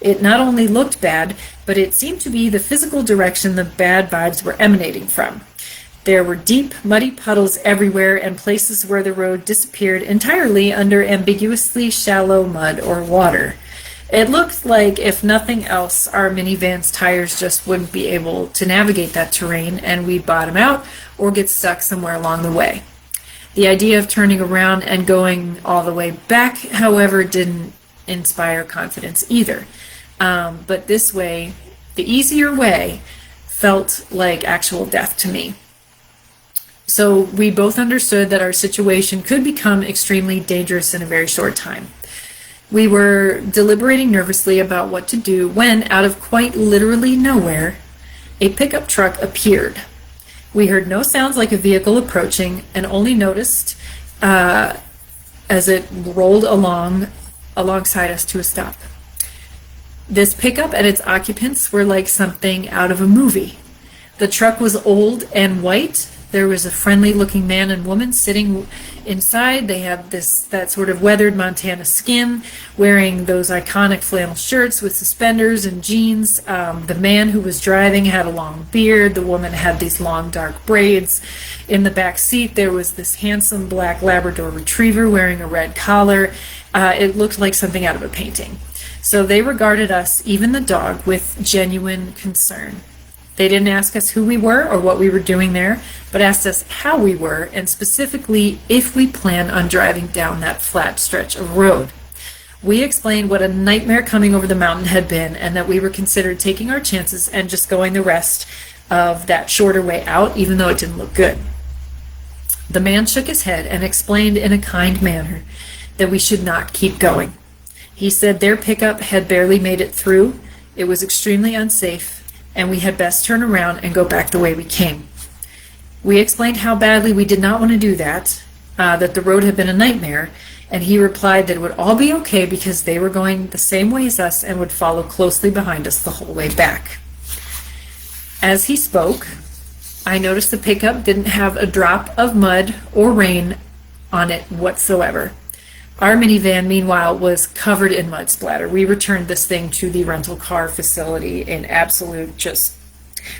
It not only looked bad, but it seemed to be the physical direction the bad vibes were emanating from. There were deep, muddy puddles everywhere and places where the road disappeared entirely under ambiguously shallow mud or water. It looked like, if nothing else, our minivan's tires just wouldn't be able to navigate that terrain, and we'd bottom out or get stuck somewhere along the way. The idea of turning around and going all the way back, however, didn't inspire confidence either. But this way, the easier way, felt like actual death to me. So we both understood that our situation could become extremely dangerous in a very short time. We were deliberating nervously about what to do when, out of quite literally nowhere, a pickup truck appeared. We heard no sounds like a vehicle approaching and only noticed as it rolled alongside us to a stop. This pickup and its occupants were like something out of a movie. The truck was old and white. There was a friendly-looking man and woman sitting inside. They had that sort of weathered Montana skin, wearing those iconic flannel shirts with suspenders and jeans. The man who was driving had a long beard. The woman had these long, dark braids. In the back seat, there was this handsome black Labrador retriever wearing a red collar. It looked like something out of a painting. So they regarded us, even the dog, with genuine concern. They didn't ask us who we were or what we were doing there, but asked us how we were, and specifically if we plan on driving down that flat stretch of road. We explained what a nightmare coming over the mountain had been, and that we were considered taking our chances and just going the rest of that shorter way out, even though it didn't look good. The man shook his head and explained in a kind manner that we should not keep going. He said their pickup had barely made it through, it was extremely unsafe, and we had best turn around and go back the way we came. We explained how badly we did not want to do that, that the road had been a nightmare, and he replied that it would all be okay because they were going the same way as us and would follow closely behind us the whole way back. As he spoke, I noticed the pickup didn't have a drop of mud or rain on it whatsoever. Our minivan, meanwhile, was covered in mud splatter. We returned this thing to the rental car facility in absolute, just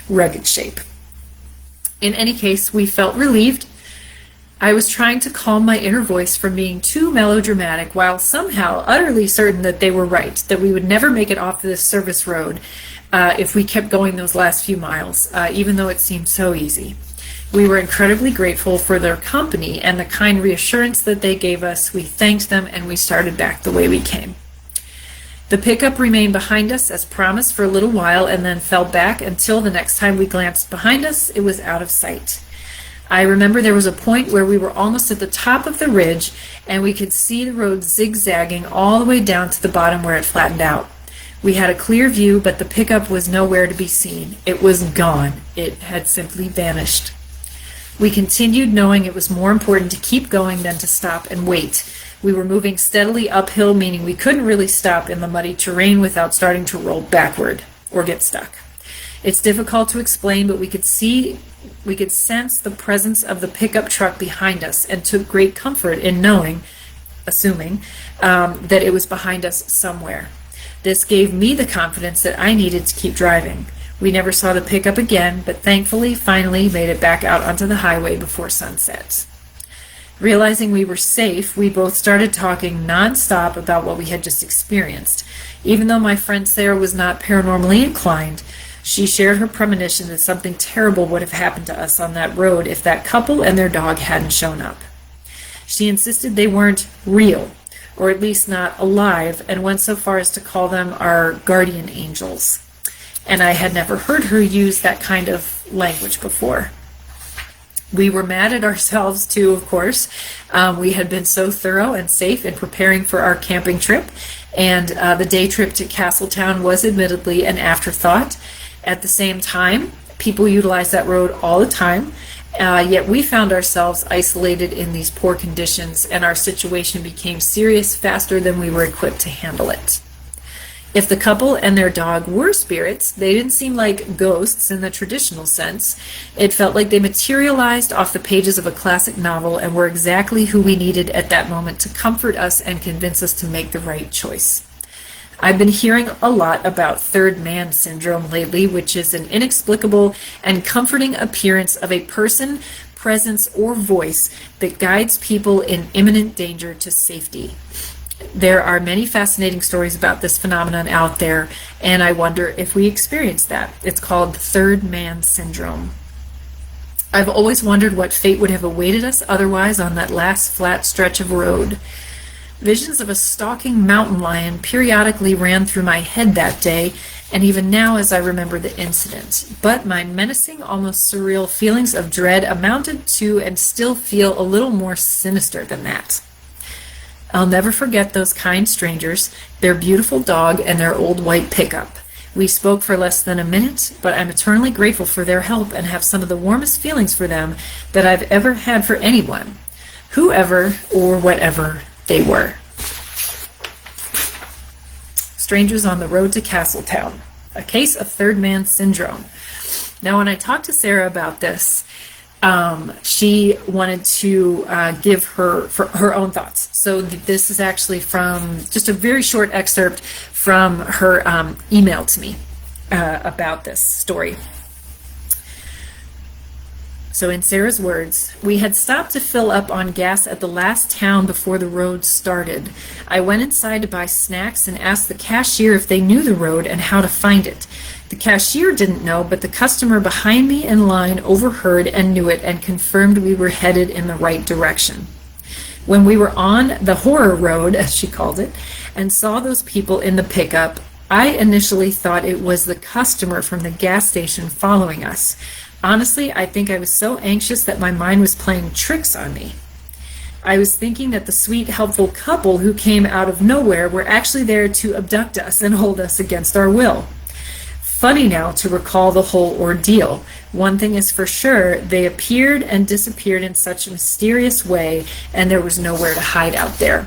rugged shape. In any case, we felt relieved. I was trying to calm my inner voice from being too melodramatic while somehow utterly certain that they were right, that we would never make it off this service road if we kept going those last few miles, even though it seemed so easy. We were incredibly grateful for their company and the kind reassurance that they gave us. We thanked them and we started back the way we came. The pickup remained behind us as promised for a little while and then fell back until the next time we glanced behind us, it was out of sight. I remember there was a point where we were almost at the top of the ridge and we could see the road zigzagging all the way down to the bottom where it flattened out. We had a clear view, but the pickup was nowhere to be seen. It was gone. It had simply vanished. We continued knowing it was more important to keep going than to stop and wait. We were moving steadily uphill, meaning we couldn't really stop in the muddy terrain without starting to roll backward or get stuck. It's difficult to explain, but we could sense the presence of the pickup truck behind us and took great comfort in assuming that it was behind us somewhere. This gave me the confidence that I needed to keep driving. We never saw the pickup again, but thankfully finally made it back out onto the highway before sunset. Realizing we were safe, we both started talking nonstop about what we had just experienced. Even though my friend Sarah was not paranormally inclined, she shared her premonition that something terrible would have happened to us on that road if that couple and their dog hadn't shown up. She insisted they weren't real, or at least not alive, and went so far as to call them our guardian angels. And I had never heard her use that kind of language before. We were mad at ourselves too, of course. We had been so thorough and safe in preparing for our camping trip, and the day trip to Castletown was admittedly an afterthought. At the same time, people utilize that road all the time, yet we found ourselves isolated in these poor conditions, and our situation became serious faster than we were equipped to handle it. If the couple and their dog were spirits, they didn't seem like ghosts in the traditional sense. It felt like they materialized off the pages of a classic novel and were exactly who we needed at that moment to comfort us and convince us to make the right choice. I've been hearing a lot about third man syndrome lately, which is an inexplicable and comforting appearance of a person, presence, or voice that guides people in imminent danger to safety. There are many fascinating stories about this phenomenon out there, and I wonder if we experience that. It's called third man syndrome. I've always wondered what fate would have awaited us otherwise on that last flat stretch of road. Visions of a stalking mountain lion periodically ran through my head that day, and even now as I remember the incident. But my menacing, almost surreal feelings of dread amounted to and still feel a little more sinister than that. I'll never forget those kind strangers, their beautiful dog, and their old white pickup. We spoke for less than a minute, but I'm eternally grateful for their help and have some of the warmest feelings for them that I've ever had for anyone, whoever or whatever they were. Strangers on the Road to Castletown, a case of third man syndrome. Now, when I talked to Sarah about this, she wanted to give her own thoughts. So this is actually from just a very short excerpt from her email to me about this story. So in Sarah's words, we had stopped to fill up on gas at the last town before the road started. I went inside to buy snacks and asked the cashier if they knew the road and how to find it. The cashier didn't know, but the customer behind me in line overheard and knew it and confirmed we were headed in the right direction. When we were on the horror road, as she called it, and saw those people in the pickup, I initially thought it was the customer from the gas station following us. Honestly, I think I was so anxious that my mind was playing tricks on me. I was thinking that the sweet, helpful couple who came out of nowhere were actually there to abduct us and hold us against our will. Funny now to recall the whole ordeal. One thing is for sure, they appeared and disappeared in such a mysterious way, and there was nowhere to hide out there.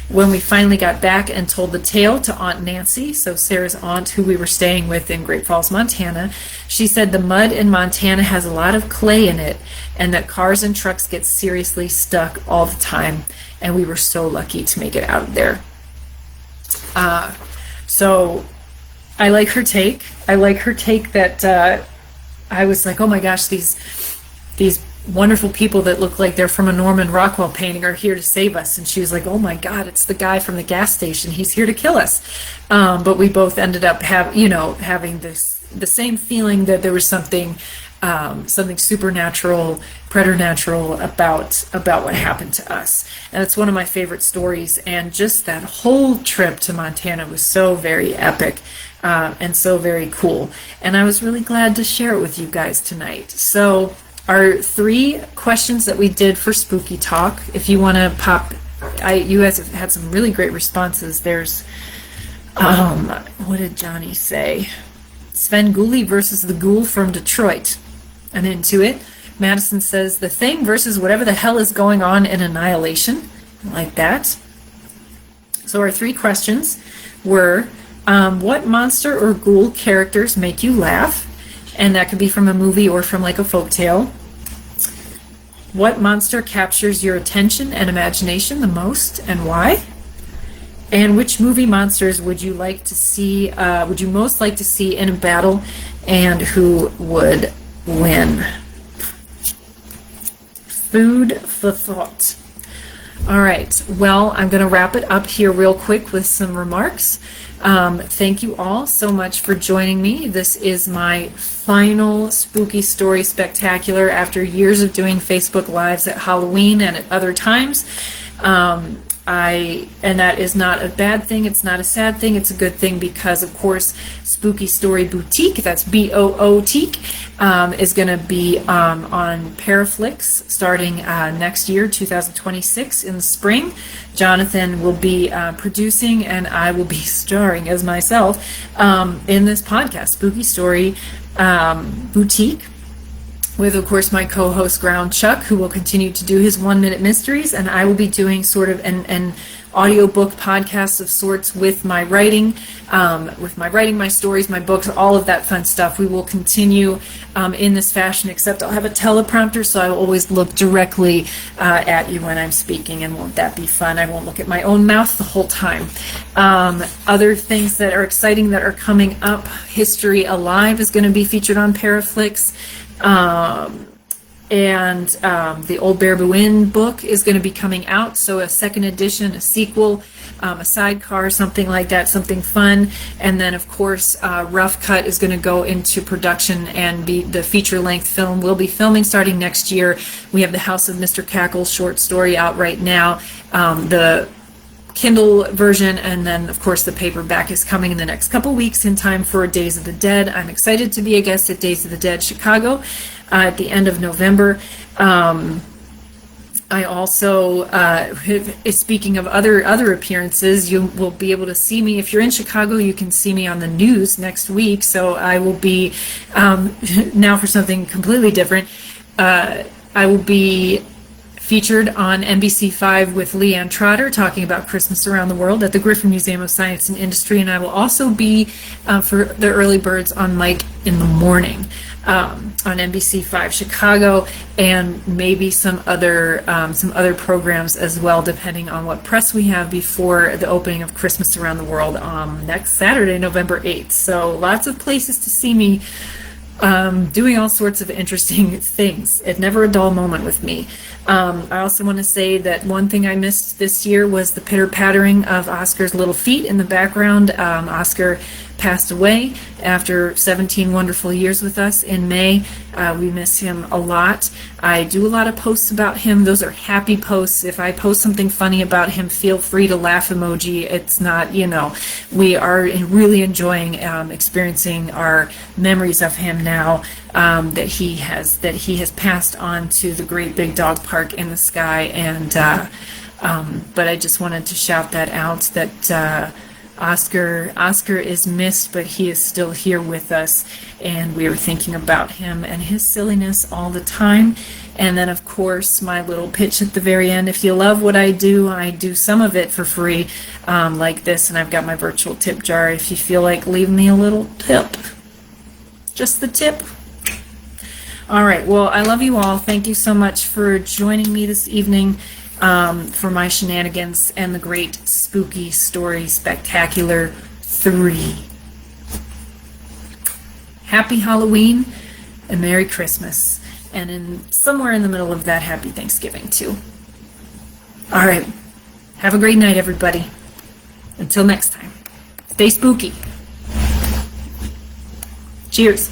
When we finally got back and told the tale to Aunt Nancy, so Sarah's aunt who we were staying with in Great Falls, Montana, she said the mud in Montana has a lot of clay in it and that cars and trucks get seriously stuck all the time, and we were so lucky to make it out of there. So I like her take. I like her take that I was like, oh my gosh, these wonderful people that look like they're from a Norman Rockwell painting are here to save us. And she was like, oh my God, it's the guy from the gas station. He's here to kill us. But we both ended up having the same feeling that there was something supernatural, preternatural about what happened to us. And it's one of my favorite stories. And just that whole trip to Montana was so very epic. And so very cool. And I was really glad to share it with you guys tonight. So our 3 questions that we did for Spooky Talk, if you want to pop, you guys have had some really great responses. There's, what did Johnny say? Sven Gulli versus the Ghoul from Detroit. I'm into it. Madison says, The Thing versus whatever the hell is going on in Annihilation. I like that. So our 3 questions were, what monster or ghoul characters make you laugh? And that could be from a movie or from like a folktale. What monster captures your attention and imagination the most, and why? And which movie monsters would you like to see? Would you most like to see in a battle, and who would win? Food for thought. All right. Well, I'm going to wrap it up here real quick with some remarks. Thank you all so much for joining me. This is my final Spooky Story Spectacular after years of doing Facebook Lives at Halloween and at other times. And that is not a bad thing. It's not a sad thing. It's a good thing because, of course, Spooky Story Boutique, that's B-O-O-Teak, is going to be on Paraflix starting next year, 2026, in the spring. Jonathan will be producing, and I will be starring as myself in this podcast, Spooky Story Boutique, with, of course, my co-host Ground Chuck, who will continue to do his 1-minute mysteries, and I will be doing sort of an audiobook podcast of sorts with my writing, my stories, my books, all of that fun stuff. We will continue in this fashion, except I'll have a teleprompter, so I will always look directly at you when I'm speaking, and won't that be fun? I won't look at my own mouth the whole time. Other things that are exciting that are coming up, History Alive is going to be featured on Paraflix. And the Old Bear Buin book is going to be coming out, so a second edition, a sequel, a sidecar, something like that, something fun. And then, of course, Rough Cut is going to go into production, and the feature-length film will be filming starting next year. We have the House of Mr. Cackle short story out right now, the Kindle version, and then, of course, the paperback is coming in the next couple weeks in time for Days of the Dead. I'm excited to be a guest at Days of the Dead Chicago at the end of November. I also, speaking of other appearances, you will be able to see me. If you're in Chicago, you can see me on the news next week. So I will be, now for something completely different, I will be featured on NBC5 with Leanne Trotter talking about Christmas around the world at the Griffin Museum of Science and Industry, and I will also be for the early birds on Mike in the Morning on NBC5 Chicago, and maybe some other programs as well, depending on what press we have before the opening of Christmas Around the World next Saturday, November 8th. So lots of places to see me doing all sorts of interesting things. It's never a dull moment with me. I also want to say that one thing I missed this year was the pitter-pattering of Oscar's little feet in the background. Oscar passed away after 17 wonderful years with us in May. We miss him a lot. I do a lot of posts about him. Those are happy posts. If I post something funny about him, feel free to laugh emoji. It's not, we are really enjoying experiencing our memories of him now, that he has passed on to the great big dog park in the sky. And but I just wanted to shout that out, that Oscar is missed, but he is still here with us, and we are thinking about him and his silliness all the time. And then, of course, my little pitch at the very end: if you love what I do some of it for free, like this, and I've got my virtual tip jar if you feel like leaving me a little tip, just the tip. All right, well, I love you all. Thank you so much for joining me this evening for my shenanigans and the Great Spooky Story Spectacular 3. Happy Halloween and Merry Christmas. And somewhere in the middle of that, Happy Thanksgiving too. All right, have a great night, everybody. Until next time, stay spooky. Cheers.